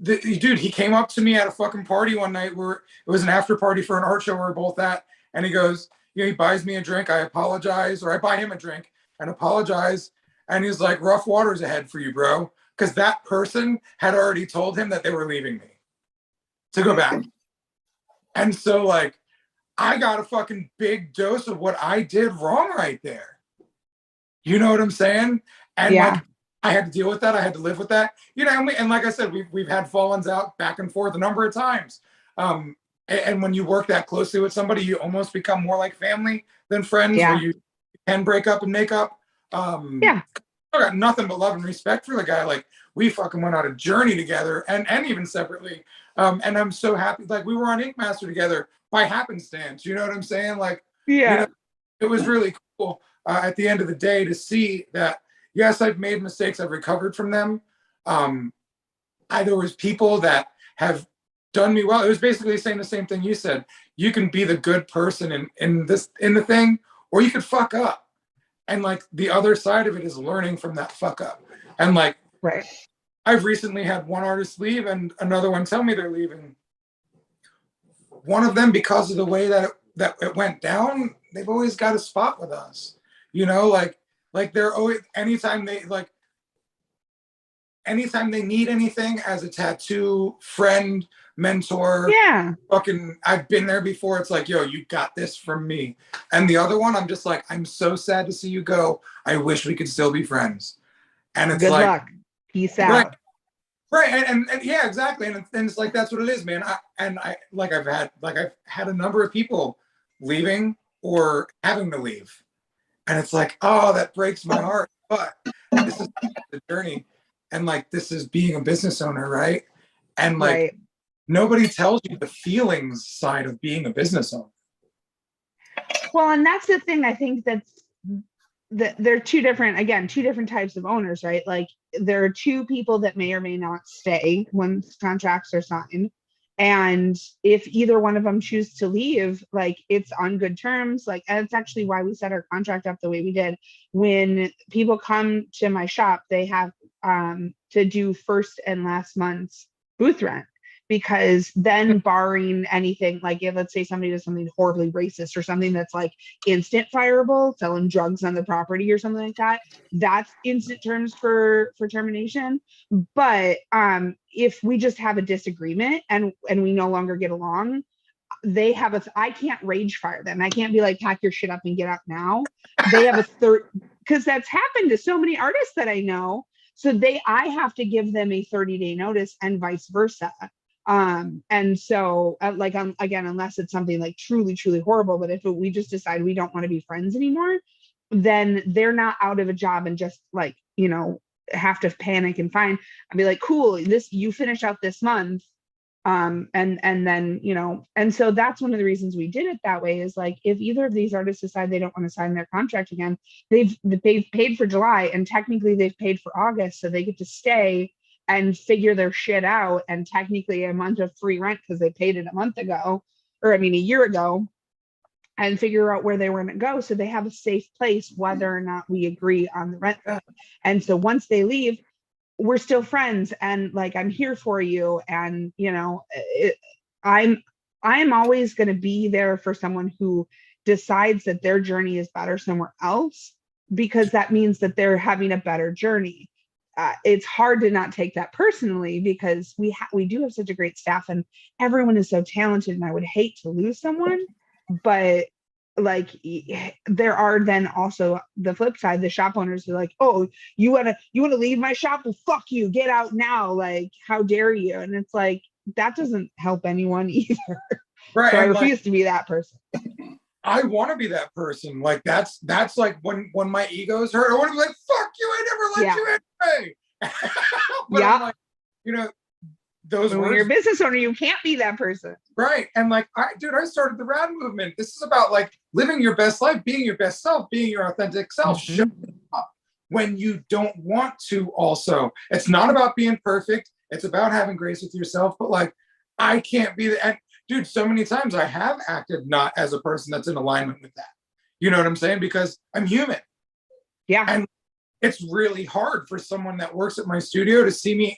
dude, he came up to me at a fucking party one night where it was an after party for an art show we were both at. And he goes, you know, he buys me a drink. I apologize, or I buy him a drink and apologize. And he's like, rough waters ahead for you, bro. Because that person had already told him that they were leaving me to go back. And so like, I got a fucking big dose of what I did wrong right there. You know what I'm saying? And like, I had to deal with that. I had to live with that. You know, and like I said, we've had fallings out back and forth a number of times. And when you work that closely with somebody, you almost become more like family than friends. Where you can break up and make up. I got nothing but love and respect for the guy. Like we fucking went on a journey together and even separately. And I'm so happy. Like we were on Ink Master together by happenstance. You know what I'm saying? Like, you know, it was really cool at the end of the day to see that, yes, I've made mistakes. I've recovered from them. There was people that have done me well. It was basically saying the same thing you said. You can be the good person in the thing, or you could fuck up. And like the other side of it is learning from that fuck up. And like, I've recently had one artist leave and another one tell me they're leaving. One of them, because of the way that it went down, they've always got a spot with us. You know, like they're always, anytime they need anything as a tattoo friend, mentor, fucking, I've been there before. It's like, yo, you got this from me. And the other one, I'm just like, I'm so sad to see you go. I wish we could still be friends. And it's good like, luck. Peace out. Right. And yeah, exactly. And it's like, that's what it is, man. I've had a number of people leaving or having to leave. And it's like, oh, that breaks my heart. But this is the journey. And like, this is being a business owner, right? And like, Right. nobody tells you the feelings side of being a business owner. Well, and that's the thing. I think that's there are two different types of owners, right? Like there are two people that may or may not stay when contracts are signed. And if either one of them choose to leave, like it's on good terms. Like, and it's actually why we set our contract up the way we did. When people come to my shop, they have to do first and last month's booth rent, because then barring anything, like if let's say somebody does something horribly racist or something that's like instant fireable, selling drugs on the property or something like that, that's instant terms for termination. But if we just have a disagreement and we no longer get along, they have I can't rage fire them. I can't be like, pack your shit up and get out now. They have a third, because that's happened to so many artists that I know. So I have to give them a 30-day notice and vice versa. And so again, unless it's something like truly, truly horrible, but if we just decide we don't want to be friends anymore, then they're not out of a job and just like, you know, have to panic and find, I'd be like, cool, you finish out this month. And then, you know, and so that's one of the reasons we did it that way, is like, if either of these artists decide they don't want to sign their contract again, they've paid for July and technically they've paid for August. So they get to stay and figure their shit out, and technically a month of free rent because they paid it a year ago, and figure out where they were going to go. So they have a safe place, whether or not we agree on the rent. And so once they leave, we're still friends, and like, I'm here for you. And, you know, I'm always going to be there for someone who decides that their journey is better somewhere else, because that means that they're having a better journey. It's hard to not take that personally, because we do have such a great staff and everyone is so talented, and I would hate to lose someone. But like, there are then also the flip side, the shop owners are like, oh, you want to leave my shop? Well, fuck you, get out now. Like, how dare you? And it's like, that doesn't help anyone either. Right. So I refuse to be that person. I want to be that person. Like that's like when my ego's hurt, I want to be like, fuck you, I never let you anyway. But I'm like, you know, those when words, you're a business owner, you can't be that person. Right. And like, I started the Rad movement. This is about like living your best life, being your best self, being your authentic self. Mm-hmm. Showing up when you don't want to. Also, it's not about being perfect. It's about having grace with yourself. But like, I can't be the, and dude, so many times I have acted not as a person that's in alignment with that. You know what I'm saying? Because I'm human. Yeah. And it's really hard for someone that works at my studio to see me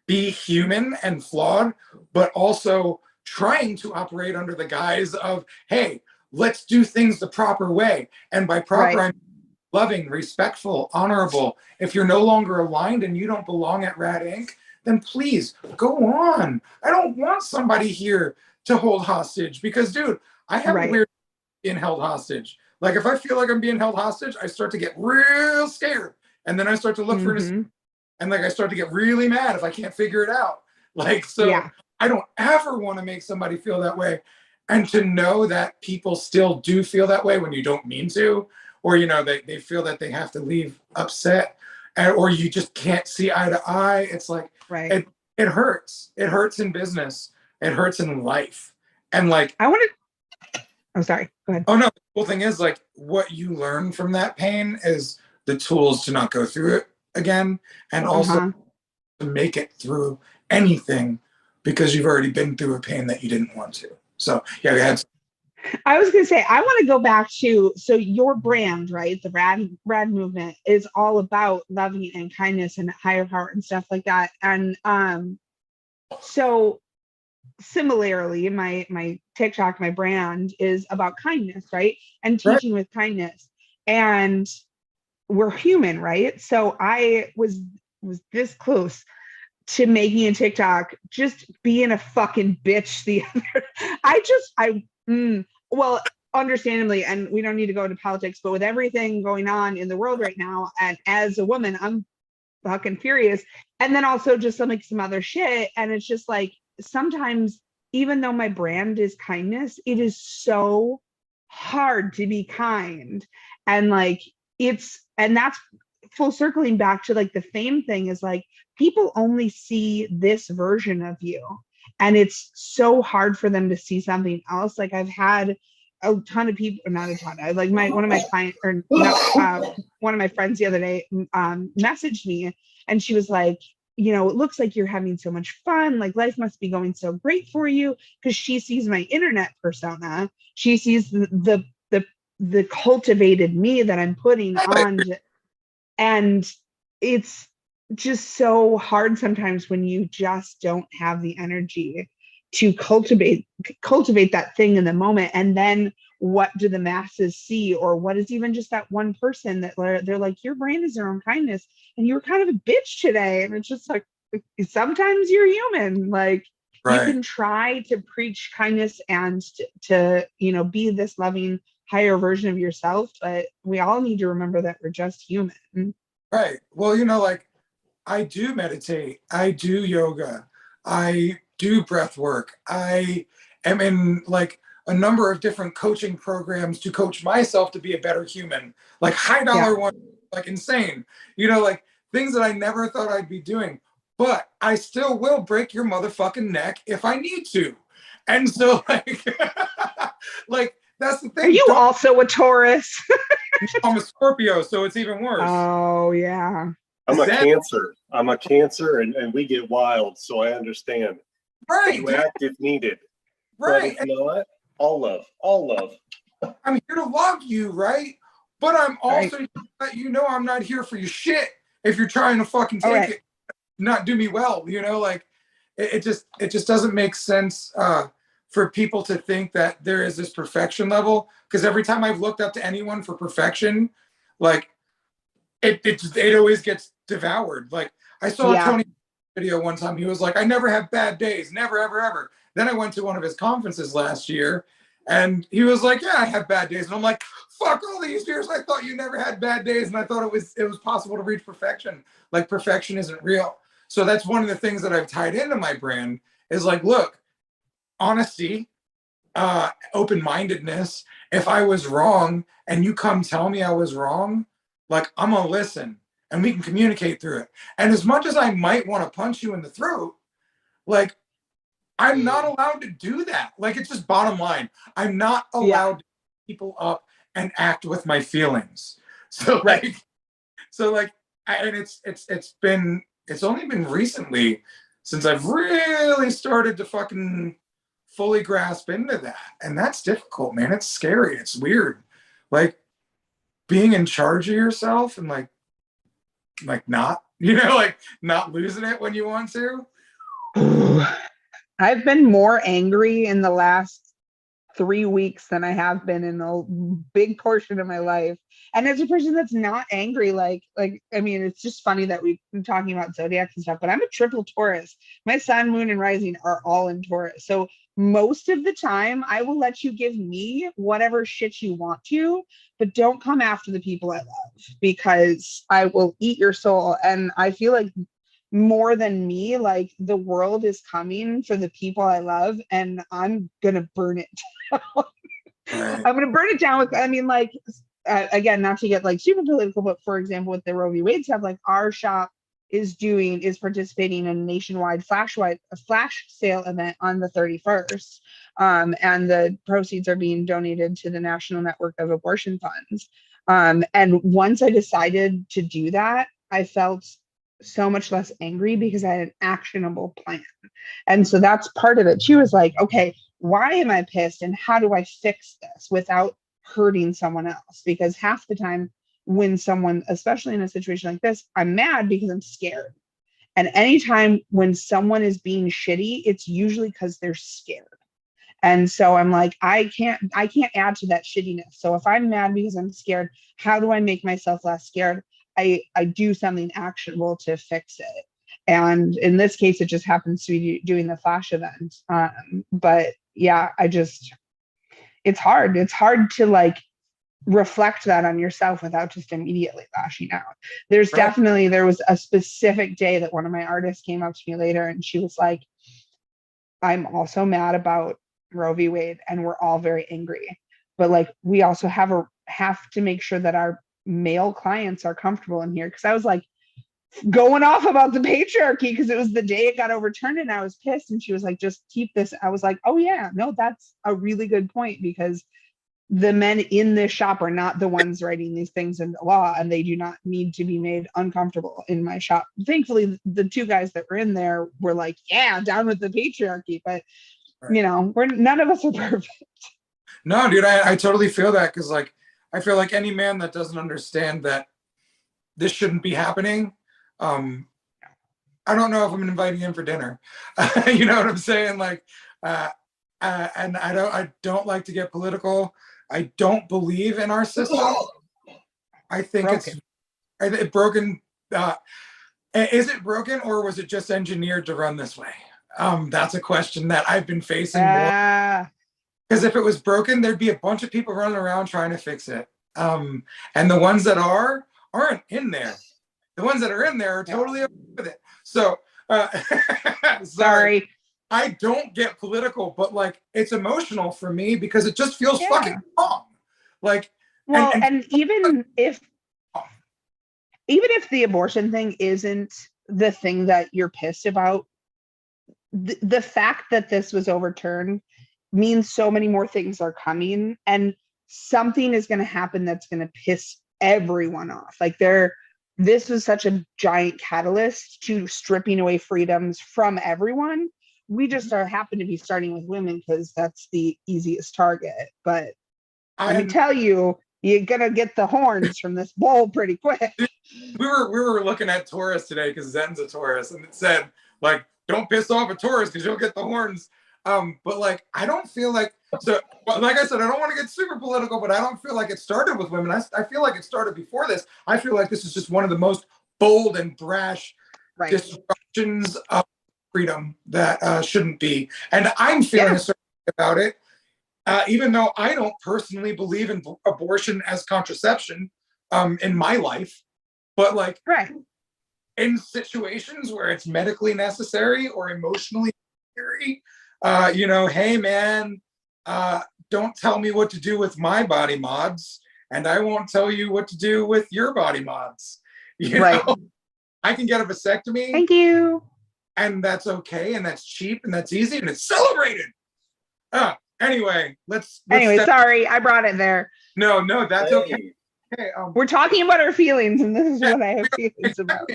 be human and flawed, but also trying to operate under the guise of, hey, let's do things the proper way. And by proper, Right. I'm loving, respectful, honorable. If you're no longer aligned and you don't belong at Rad Inc., then please go on. I don't want somebody here to hold hostage, because, dude, I have a weird being held hostage. Like, if I feel like I'm being held hostage, I start to get real scared. And then I start to look for an, and like, I start to get really mad if I can't figure it out. Like, so I don't ever want to make somebody feel that way. And to know that people still do feel that way when you don't mean to, or, you know, they feel that they have to leave upset, or you just can't see eye to eye. It's like, it hurts. It hurts in business. It hurts in life. And like, I'm sorry, go ahead. Oh no, the cool thing is, like, what you learn from that pain is the tools to not go through it again, and also to make it through anything, because you've already been through a pain that you didn't want to. So yeah, go ahead. I was going to say, I want to go back to, so your brand, right? The Rad movement is all about loving and kindness and higher power and stuff like that. And so similarly, my TikTok, my brand is about kindness, right? And teaching with kindness. And we're human, right? So I was this close to making a TikTok, just being a fucking bitch the other. Well, understandably, and we don't need to go into politics, but with everything going on in the world right now, and as a woman, I'm fucking furious. And then also just some other shit. And it's just like, sometimes, even though my brand is kindness, it is so hard to be kind. And like, and that's full circling back to like the fame thing, is like people only see this version of you, and it's so hard for them to see something else. Like I've had a ton of people, not a ton, I like one of my clients, or not, one of my friends the other day messaged me, and she was like, you know, it looks like you're having so much fun, like life must be going so great for you, because she sees my internet persona, she sees the cultivated me that I'm putting on. And it's just so hard sometimes when you just don't have the energy to cultivate that thing in the moment. And then what do the masses see? Or what is even just that one person that they're like, your brand is their own kindness, and you were kind of a bitch today. And it's just like, sometimes you're human. Like you can try to preach kindness and to, you know, be this loving higher version of yourself, but we all need to remember that we're just human. Right. Well, you know, like I do meditate, I do yoga, I do breath work, I am in like a number of different coaching programs to coach myself to be a better human, like high dollar one, like insane, you know, like things that I never thought I'd be doing, but I still will break your motherfucking neck if I need to. And so like, like, that's the thing. Are you also a Taurus? I'm a Scorpio, so it's even worse. Oh, yeah. I'm a Cancer. I'm a Cancer, and we get wild, so I understand. Right. You act if needed. Right. But you know what? All love. All love. I'm here to love you, right? But I'm also here to let you know I'm not here for your shit if you're trying to fucking take it, not do me well, you know? Like, it just doesn't make sense for people to think that there is this perfection level, because every time I've looked up to anyone for perfection, like it always gets devoured. Like I saw Tony video one time, he was like, I never have bad days, never ever ever. Then I went to one of his conferences last year and he was like, yeah, I have bad days. And I'm like, fuck all these years I thought you never had bad days, and I thought it was possible to reach perfection. Like perfection isn't real. So that's one of the things that I've tied into my brand is like, look, honesty, open-mindedness. If I was wrong and you come tell me I was wrong, like I'm gonna listen and we can communicate through it. And as much as I might want to punch you in the throat, like I'm not allowed to do that. Like it's just bottom line. I'm not allowed to pick people up and act with my feelings. So like, and it's only been recently since I've really started to fucking fully grasp into that. And that's difficult, man. It's scary. It's weird. Like being in charge of yourself and like not, you know, like not losing it when you want to. I've been more angry in the last 3 weeks than I have been in a big portion of my life. And as a person that's not angry, like, I mean, it's just funny that we've been talking about zodiacs and stuff, but I'm a triple Taurus. My sun, moon, and rising are all in Taurus. So most of the time I will let you give me whatever shit you want to, but don't come after the people I love, because I will eat your soul. And I feel like more than me, like the world is coming for the people I love, and I'm gonna burn it down. I'm gonna burn it down with, I mean, like, again, not to get like super political, but for example, with the Roe v. Wade stuff, like our shop is participating in a nationwide flash sale event on the 31st. And the proceeds are being donated to the National Network of Abortion Funds. And once I decided to do that, I felt so much less angry because I had an actionable plan. And so that's part of it too, is like, okay, why am I pissed and how do I fix this without hurting someone else? Because half the time when someone, especially in a situation like this, I'm mad because I'm scared. And anytime when someone is being shitty, it's usually because they're scared. And so I'm like, I can't add to that shittiness. So if I'm mad because I'm scared, how do I make myself less scared? I do something actionable to fix it. And in this case, it just happens to be doing the flash event. But yeah, it's hard. It's hard to like reflect that on yourself without just immediately lashing out. There was a specific day that one of my artists came up to me later and she was like, I'm also mad about Roe v. Wade and we're all very angry. But like, we also have to make sure that our male clients are comfortable in here. Cause I was like going off about the patriarchy because it was the day it got overturned and I was pissed. And she was like, just keep this. I was like, oh yeah, no, that's a really good point, because the men in this shop are not the ones writing these things into law, and they do not need to be made uncomfortable in my shop. Thankfully, the two guys that were in there were like, yeah, down with the patriarchy, but you know, none of us are perfect. No, dude, I totally feel that, because like I feel like any man that doesn't understand that this shouldn't be happening, I don't know if I'm inviting him for dinner. You know what I'm saying? Like, and I don't like to get political. I don't believe in our system. I think it's broken. Is it broken, or was it just engineered to run this way? That's a question that I've been facing more. Because if it was broken, there'd be a bunch of people running around trying to fix it. And the ones that aren't in there. The ones that are in there are totally okay with it. So, sorry. I don't get political, but like it's emotional for me because it just feels fucking wrong. Like, well, and even if the abortion thing isn't the thing that you're pissed about, the fact that this was overturned means so many more things are coming, and something is going to happen that's going to piss everyone off. Like this was such a giant catalyst to stripping away freedoms from everyone. We just happen to be starting with women because that's the easiest target. But let me tell you, you're gonna get the horns from this bull pretty quick. We were looking at Taurus today because Zen's a Taurus, and it said like, don't piss off a Taurus because you'll get the horns. But like, I don't feel like, so like I said, I don't want to get super political, but I don't feel like it started with women. I feel like it started before this. I feel like this is just one of the most bold and brash disruptions of freedom that shouldn't be. And I'm feeling a certain way about it, even though I don't personally believe in abortion as contraception in my life. But like, in situations where it's medically necessary or emotionally necessary, you know, hey man, don't tell me what to do with my body mods, and I won't tell you what to do with your body mods. You know, I can get a vasectomy. Thank you. And that's okay, and that's cheap, and that's easy, and it's celebrated. Anyway, let's sorry, I brought it there. No, that's okay. Okay, we're talking about our feelings, and this is what I have feelings about.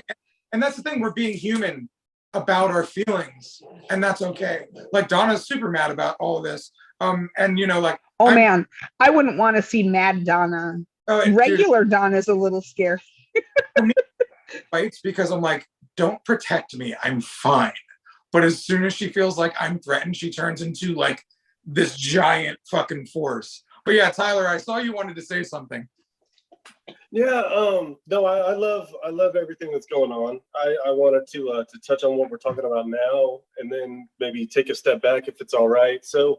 And that's the thing, we're being human about our feelings, and that's okay. Like Donna's super mad about all of this. And you know, like, man, I wouldn't want to see mad Donna. Regular Donna's a little scary. Fights because I'm like, don't protect me, I'm fine. But as soon as she feels like I'm threatened, she turns into like this giant fucking force. But yeah, Tyler, I saw you wanted to say something. Yeah, no, I love everything that's going on. I wanted to touch on what we're talking about now, and then maybe take a step back if it's all right. So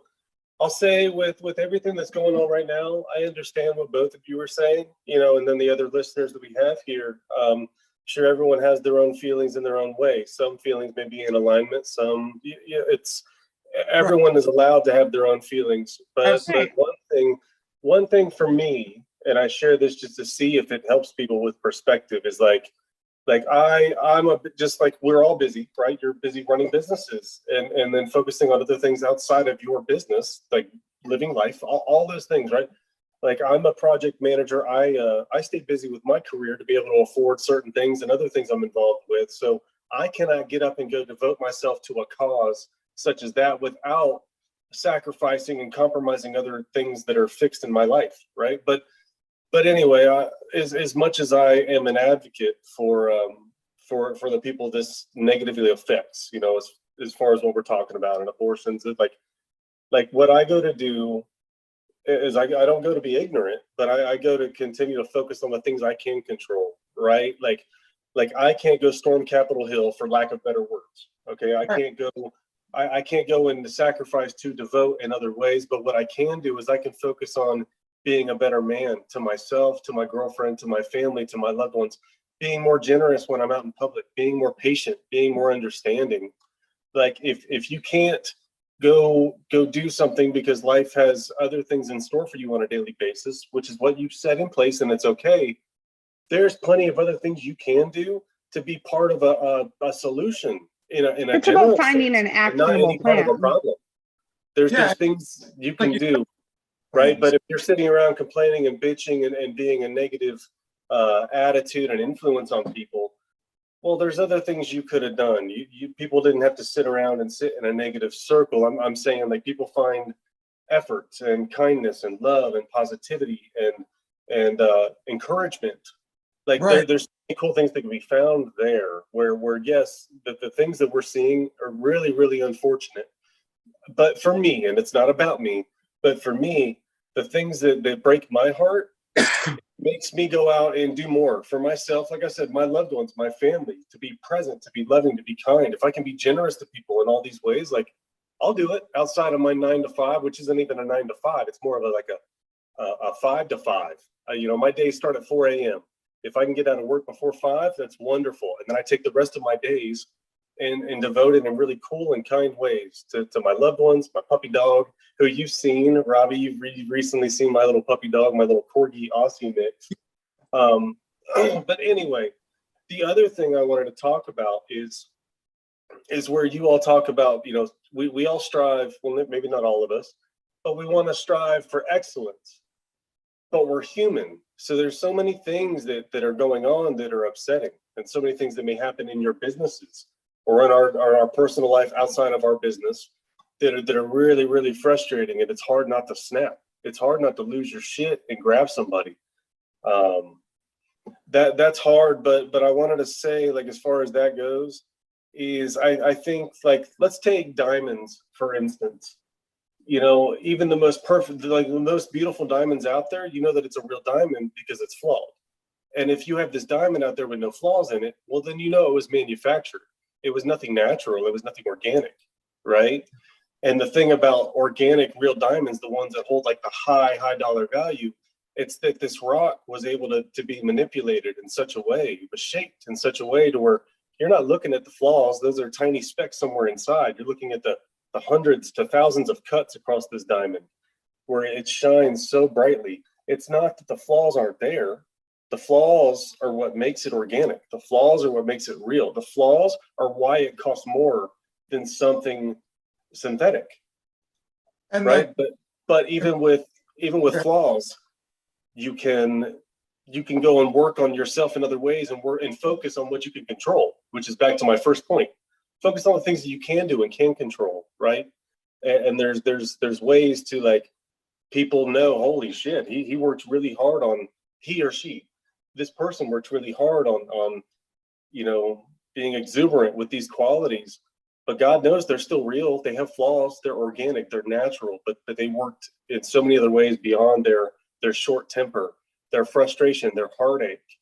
I'll say with everything that's going on right now, I understand what both of you are saying, you know, and then the other listeners that we have here. Sure, everyone has their own feelings in their own way. Some feelings may be in alignment. Some, it's everyone is allowed to have their own feelings. But one thing for me, and I share this just to see if it helps people with perspective, is like I'm just like we're all busy, right? You're busy running businesses and then focusing on other things outside of your business, like living life, all those things, right? Like I'm a project manager. I stay busy with my career to be able to afford certain things and other things I'm involved with. So I cannot get up and go devote myself to a cause such as that without sacrificing and compromising other things that are fixed in my life, right? But anyway, as much as I am an advocate for the people this negatively affects, you know, as far as what we're talking about and abortions, like what I go to do is I don't go to be ignorant, but I go to continue to focus on the things I can control, right? Like I can't go storm Capitol Hill for lack of better words. Okay, I can't go and sacrifice to devote in other ways, but what I can do is I can focus on being a better man to myself, to my girlfriend, to my family, to my loved ones, being more generous when I'm out in public, being more patient, being more understanding. Like if you can't go do something because life has other things in store for you on a daily basis, which is what you've set in place, and it's okay. there's plenty of other things you can do to be part of a solution in a It's general about finding sense, an and not actionable any part of a plan. problem. Yeah, There's things you like can you do, right? But if you're sitting around complaining and bitching and being a negative attitude and influence on people, well, there's other things you could have done. You people didn't have to sit around and sit in a negative circle. I'm saying, like, people find effort and kindness and love and positivity and encouragement. Like right. there's so many cool things that can be found there. Where yes, the things that we're seeing are really, really unfortunate. But for me, and it's not about me, but for me, the things that break my heart makes me go out and do more for myself. Like I said, my loved ones, my family, to be present, to be loving, to be kind. If I can be generous to people in all these ways, like, I'll do it outside of my 9 to 5, which isn't even a 9 to 5. It's more of a 5 to 5. My days start at 4 a.m. If I can get out of work before 5, that's wonderful. And then I take the rest of my days and devote it in really cool and kind ways to my loved ones, my puppy dog, who you've seen. Robbie, you've recently seen my little puppy dog, my little Corgi Aussie mix. But anyway, the other thing I wanted to talk about is where you all talk about, we all strive, well, maybe not all of us, but we want to strive for excellence. But we're human. So there's so many things that are going on that are upsetting, and so many things that may happen in your businesses or in our personal life outside of our business that are really, really frustrating. And it's hard not to snap. It's hard not to lose your shit and grab somebody. That's hard. But I wanted to say, like, as far as that goes, is I think, like, let's take diamonds, for instance. Even the most perfect, like the most beautiful diamonds out there, that it's a real diamond because it's flawed. And if you have this diamond out there with no flaws in it, well, then it was manufactured. It was nothing natural. It was nothing organic, right? And the thing about organic real diamonds, the ones that hold like the high dollar value, it's that this rock was able to be manipulated in such a way, it was shaped in such a way to where you're not looking at the flaws. Those are tiny specks somewhere inside. You're looking at the hundreds to thousands of cuts across this diamond where it shines so brightly. It's not that the flaws aren't there. The flaws are what makes it organic. The flaws are what makes it real. The flaws are why it costs more than something synthetic, And right? But even with Okay. flaws, you can go and work on yourself in other ways and focus on what you can control, which is back to my first point. Focus on the things that you can do and can control, right? And there's ways to, like, people know, holy shit, he worked really hard on, he or she, this person worked really hard on being exuberant with these qualities, but God knows they're still real. They have flaws. They're organic. They're natural, but they worked in so many other ways beyond their short temper, their frustration, their heartache.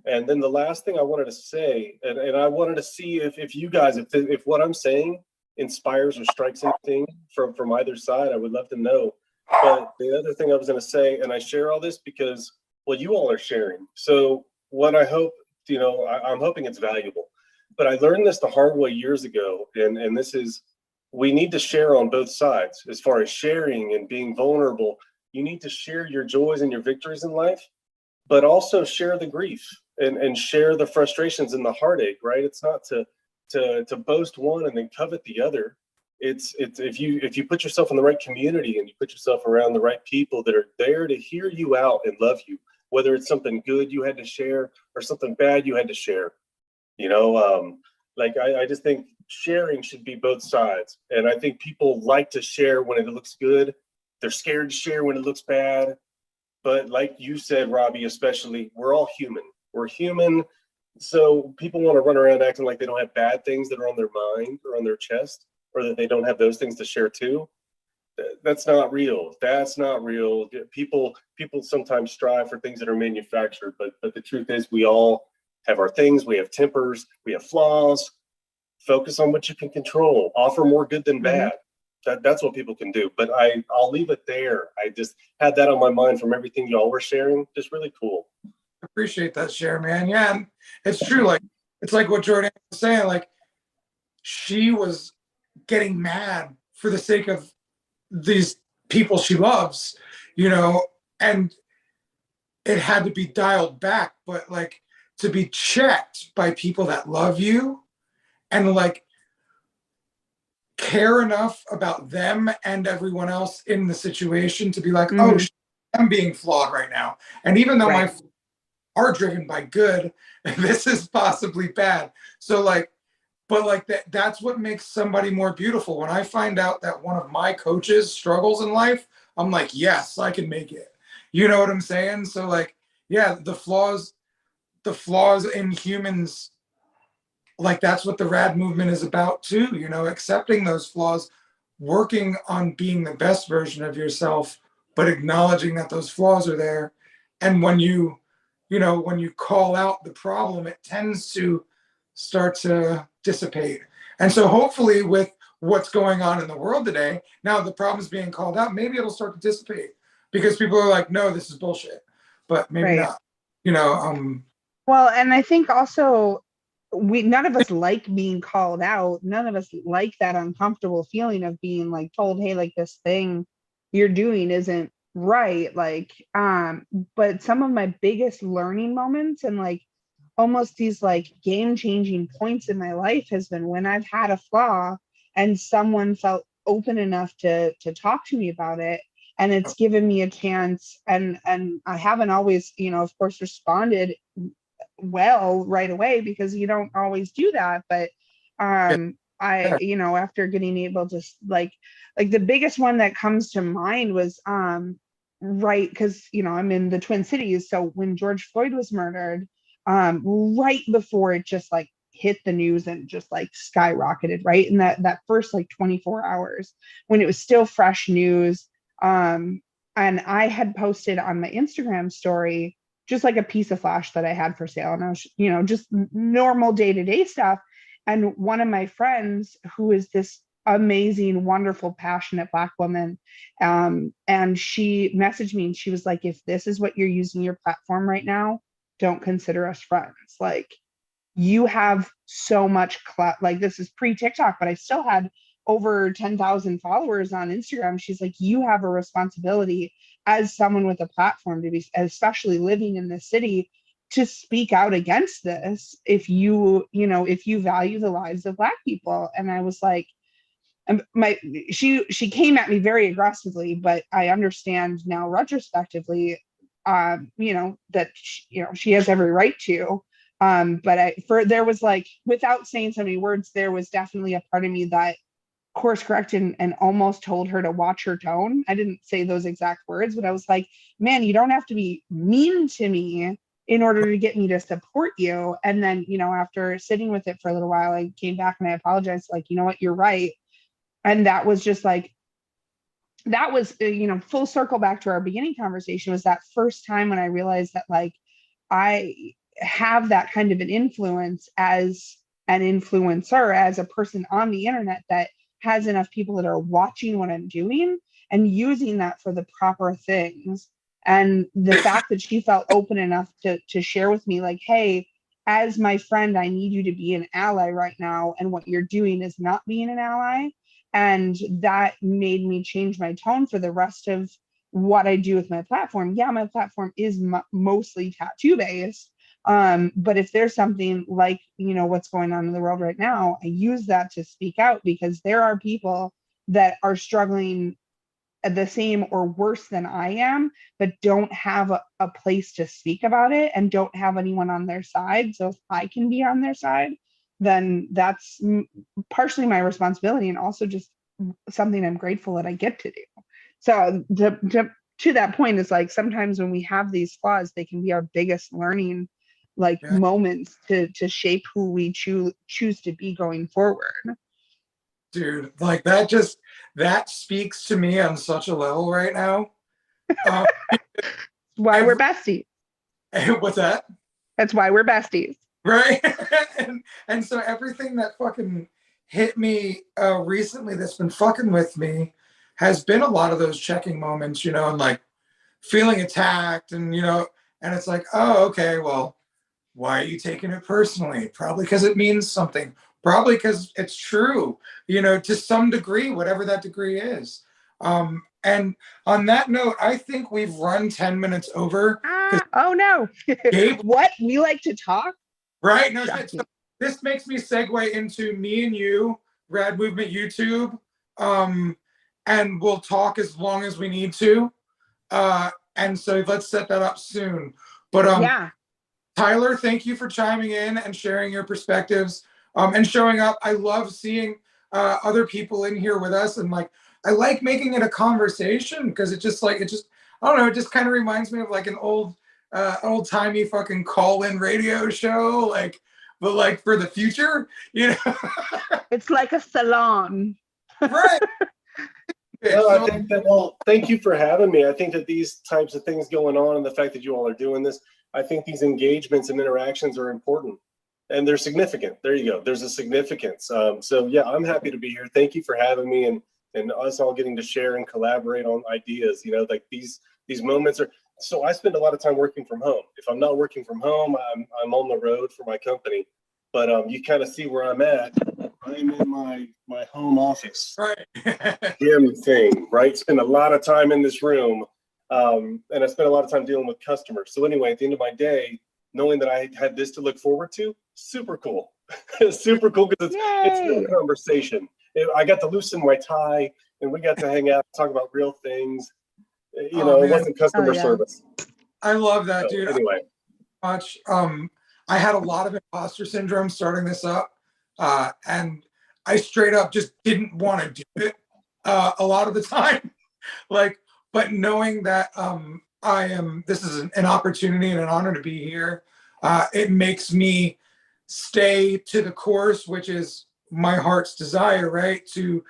And then the last thing I wanted to say, and I wanted to see if you guys, if what I'm saying inspires or strikes anything from either side, I would love to know. But the other thing I was going to say, and I share all this because, well, you all are sharing. So what I hope, I'm hoping it's valuable. But I learned this the hard way years ago, and this is, we need to share on both sides. As far as sharing and being vulnerable, you need to share your joys and your victories in life, but also share the grief and share the frustrations and the heartache, right? It's not to boast one and then covet the other. It's if you put yourself in the right community and you put yourself around the right people that are there to hear you out and love you, whether it's something good you had to share or something bad you had to share, I just think sharing should be both sides. And I think people like to share when it looks good. They're scared to share when it looks bad. But like you said, Robbie, especially, we're all human. We're human. So people want to run around acting like they don't have bad things that are on their mind or on their chest, or that they don't have those things to share too. That's not real. That's not real. People sometimes strive for things that are manufactured, but the truth is we all have our things. We have tempers. We have flaws. Focus on what you can control. Offer more good than bad. That's what people can do. But I'll leave it there. I just had that on my mind from everything y'all were sharing. Just really cool. Appreciate that share, man. Yeah, and it's true. Like, it's like what Jordan was saying. Like, she was getting mad for the sake of these people she loves, and it had to be dialed back, but like to be checked by people that love you and like care enough about them and everyone else in the situation to be like, oh, Mhm. I'm being flawed right now. And even though my Right. flaws are driven by good, this is possibly bad. So like, but like that's what makes somebody more beautiful. When I find out that one of my coaches struggles in life, I'm like, yes, I can make it. You know what I'm saying? So like, yeah, the flaws in humans, like that's what the rad movement is about too, you know, accepting those flaws, working on being the best version of yourself, but acknowledging that those flaws are there. And when when you call out the problem, it tends to start to dissipate. And so hopefully with what's going on in the world today, now the problem's being called out, maybe it'll start to dissipate because people are like, no, this is bullshit, but maybe Right. not, you know. Well, and I think also none of us like being called out. None of us like that uncomfortable feeling of being like told, hey, like this thing you're doing isn't right. Like, but some of my biggest learning moments and like almost these like game-changing points in my life has been when I've had a flaw and someone felt open enough to talk to me about it, and it's given me a chance. And I haven't always, of course, responded well right away because you don't always do that. But I, Yeah. after getting able to like the biggest one that comes to mind was right, because I'm in the Twin Cities. So when George Floyd was murdered, right before it just like hit the news and just like skyrocketed, right? And that first like 24 hours when it was still fresh news. And I had posted on my Instagram story just like a piece of flash that I had for sale. And I was, just normal day-to-day stuff. And one of my friends, who is this amazing, wonderful, passionate Black woman, and she messaged me and she was like, if this is what you're using your platform right now, don't consider us friends. Like, you have so much like, this is pre-TikTok, but I still had over 10,000 followers on Instagram. She's like, you have a responsibility as someone with a platform to be, especially living in the city, to speak out against this if if you value the lives of Black people. And I was like, she came at me very aggressively, but I understand now retrospectively, that she has every right to. But there was like, without saying so many words, there was definitely a part of me that course corrected and almost told her to watch her tone. I didn't say those exact words, but I was like, man, you don't have to be mean to me in order to get me to support you. And then, after sitting with it for a little while, I came back and I apologized, like, you know what, you're right. And that was just like, that was, full circle back to our beginning conversation, was that first time when I realized that like I have that kind of an influence as an influencer, as a person on the internet that has enough people that are watching what I'm doing and using that for the proper things. And the fact that she felt open enough to share with me, like, hey, as my friend, I need you to be an ally right now. And what you're doing is not being an ally. And that made me change my tone for the rest of what I do with my platform. Yeah, my platform is mostly tattoo based. But if there's something like, what's going on in the world right now, I use that to speak out, because there are people that are struggling the same or worse than I am, but don't have a place to speak about it and don't have anyone on their side. So if I can be on their side, then that's partially my responsibility and also just something I'm grateful that I get to do. So to that point, is like, sometimes when we have these flaws, they can be our biggest learning like moments to shape who we choose to be going forward. Dude, like that speaks to me on such a level right now. Why we're besties. What's that? That's why we're besties. Right. and so everything that fucking hit me recently that's been fucking with me has been a lot of those checking moments, and like feeling attacked and and it's like, oh, okay, well, why are you taking it personally? Probably because it means something. Probably because it's true, to some degree, whatever that degree is. And on that note, I think we've run 10 minutes over. Oh no. Gabe, What? We like to talk? right? No shit. So this makes me segue into me and you, Rad Movement YouTube. And we'll talk as long as we need to. And so let's set that up soon. But yeah. Tyler, thank you for chiming in and sharing your perspectives and showing up. I love seeing other people in here with us, and like I like making it a conversation because it just I don't know, it just kind of reminds me of like an old timey fucking call-in radio show, like, but like for the future, you know. It's like a salon. Right. No, I think that, well, thank you for having me. I think that these types of things going on and the fact that you all are doing this, I think these engagements and interactions are important and they're significant. There you go. There's a significance. So yeah, I'm happy to be here. Thank you for having me and us all getting to share and collaborate on ideas. You know, like these moments are, so I spend a lot of time working from home. If I'm not working from home, I'm on the road for my company. But you kind of see where I'm at. I'm in my home office. Right. Gym thing, right? Spend a lot of time in this room. And I spent a lot of time dealing with customers. So anyway, at the end of my day, knowing that I had this to look forward to, super cool. Super cool because it's real conversation. I got to loosen my tie and we got to hang out, talk about real things. You know, it wasn't customer service. I love that, So, dude. anyway. Much. I had a lot of imposter syndrome starting this up. And I straight up just didn't want to do it a lot of the time. Like, but knowing that this is an opportunity and an honor to be here, it makes me stay to the course, which is my heart's desire, right? To,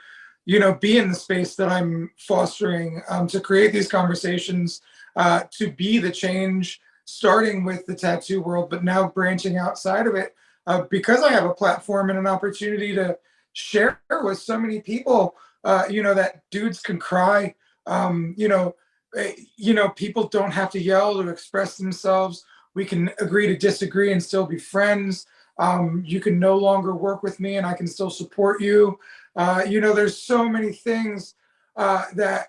you know, be in the space that I'm fostering, to create these conversations, to be the change, starting with the tattoo world, but now branching outside of it, because I have a platform and an opportunity to share with so many people, you know, that dudes can cry. People don't have to yell to express themselves. We can agree to disagree and still be friends. You can no longer work with me and I can still support you. There's so many things that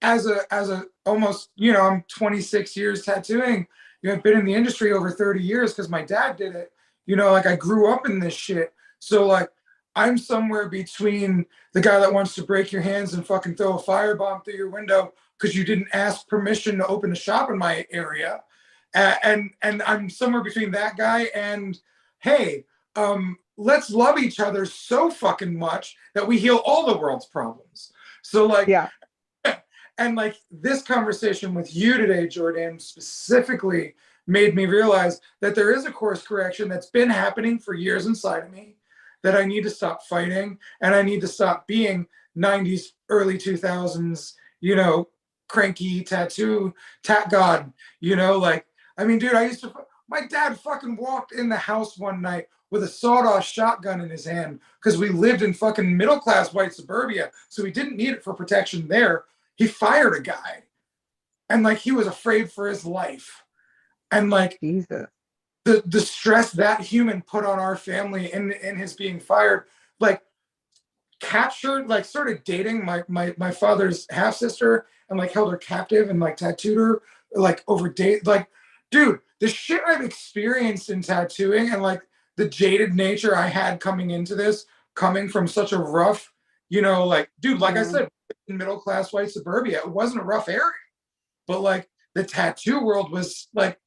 as a almost, I'm 26 years tattooing. I've been in the industry over 30 years because my dad did it. Like I grew up in this shit. So like I'm somewhere between the guy that wants to break your hands and fucking throw a firebomb through your window because you didn't ask permission to open a shop in my area. And I'm somewhere between that guy and, hey, let's love each other so fucking much that we heal all the world's problems. So like, yeah. And like this conversation with you today, Jordan, specifically made me realize that there is a course correction that's been happening for years inside of me, that I need to stop fighting and I need to stop being 90s, early 2000s, cranky tattoo, tat god, dude, my dad fucking walked in the house one night with a sawed-off shotgun in his hand because we lived in fucking middle-class white suburbia, so he didn't need it for protection there. He fired a guy and like he was afraid for his life. And like Jesus. The stress that human put on our family in his being fired, like captured, like started dating my father's half sister and like held her captive and like tattooed her like over date. Like, dude, the shit I've experienced in tattooing and like the jaded nature I had coming into this, coming from such a rough, I said, middle-class white suburbia. It wasn't a rough area, but like the tattoo world was like,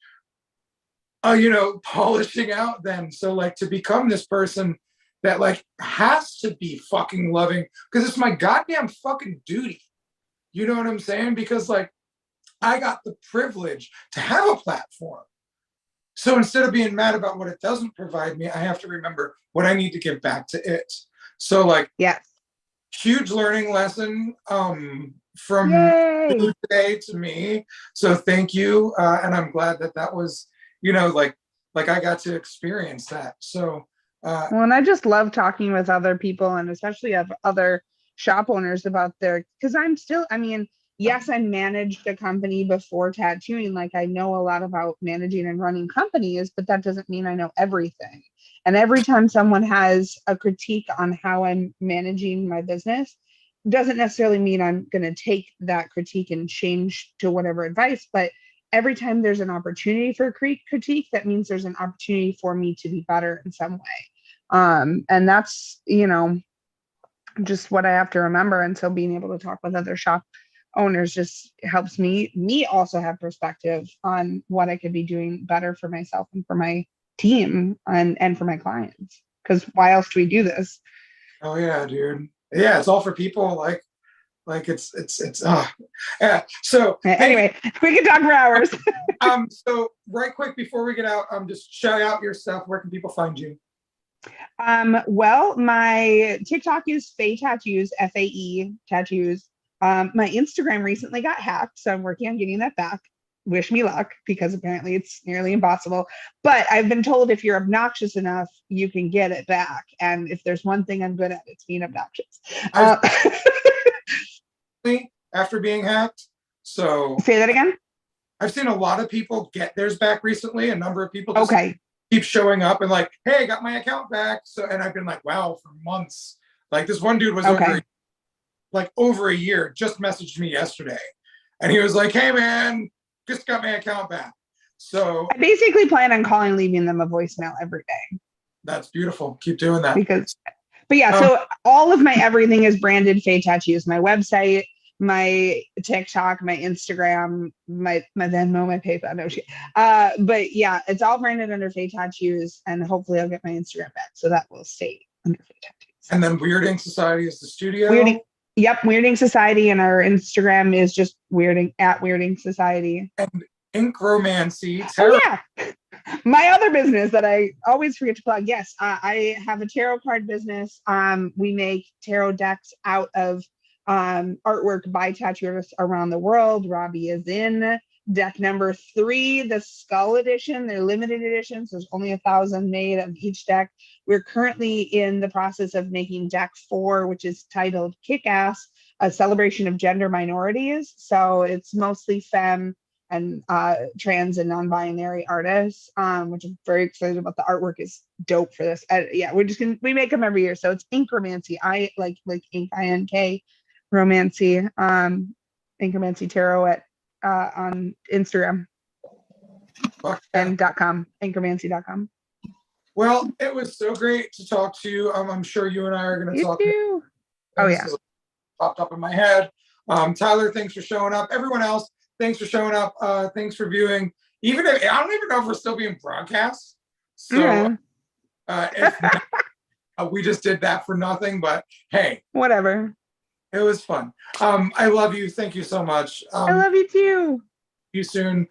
polishing out then. So like to become this person that like has to be fucking loving because it's my goddamn fucking duty. You know what I'm saying? Because like I got the privilege to have a platform. So instead of being mad about what it doesn't provide me, I have to remember what I need to give back to it. So like, yes. Huge learning lesson from Yay! today to me. So thank you. And I'm glad that was, like I got to experience that. So. Well, and I just love talking with other people and especially of other shop owners about because yes, I managed a company before tattooing. Like I know a lot about managing and running companies, but that doesn't mean I know everything. And every time someone has a critique on how I'm managing my business, doesn't necessarily mean I'm going to take that critique and change to whatever advice, but every time there's an opportunity for critique, that means there's an opportunity for me to be better in some way. And that's, just what I have to remember. And so being able to talk with other shop owners just helps me also have perspective on what I could be doing better for myself and for my team and for my clients. Because why else do we do this? Oh yeah, dude. Yeah, it's all for people yeah. So anyway, we can talk for hours. So right quick before we get out, just shout out your stuff. Where can people find you? Well, my TikTok is Faye Tattoos, FAE tattoos. My Instagram recently got hacked, so I'm working on getting that back. Wish me luck, because apparently it's nearly impossible. But I've been told if you're obnoxious enough, you can get it back. And if there's one thing I'm good at, it's being obnoxious. After being hacked. So say that again. I've seen a lot of people get theirs back recently. A number of people just keep showing up and like, hey, I got my account back. So, and I've been like, wow, for months. Like this one dude was over a year, just messaged me yesterday. And he was like, hey man, just got my account back. So I basically plan on calling, leaving them a voicemail every day. That's beautiful. Keep doing that. But yeah, so all of my everything is branded Faye Tattoos. My website, my TikTok, my Instagram, my Venmo, my PayPal. No shit. But yeah, it's all branded under Faye Tattoos, and hopefully I'll get my Instagram back, so that will stay under Faye Tattoos. And then Weirding Society is the studio. Weirding Society, and our Instagram is just Weirding Society. And Inkromancy. Oh yeah, my other business that I always forget to plug. Yes, I have a tarot card business. We make tarot decks out of artwork by tattoo artists around the world. Robbie is in deck number 3, the Skull Edition. They're limited editions. There's only 1,000 made of each deck. We're currently in the process of making deck 4, which is titled Kick-Ass, a celebration of gender minorities. So it's mostly femme and trans and non-binary artists, which I'm very excited about. The artwork is dope for this. Yeah, we make them every year. So it's Inkromancy. I like ink, INK, romancy, Inkromancy Tarot at on Instagram and .com, Inkromancy.com. Well, it was so great to talk to you. I'm sure you and I are going to talk. Too. Oh yeah. Popped up in my head. Tyler, thanks for showing up. Everyone else, thanks for showing up. Thanks for viewing. Even if I don't even know if we're still being broadcast. So if not, we just did that for nothing. But hey, whatever. It was fun. I love you. Thank you so much. I love you too. See you soon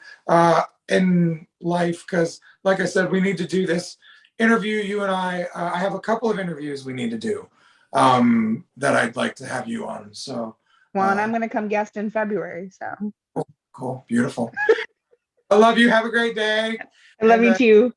in life, because like I said, we need to do this interview. You and I have a couple of interviews we need to do that I'd like to have you on. So well, and I'm going to come guest in February. So cool. Beautiful. I love you. Have a great day. I love you too.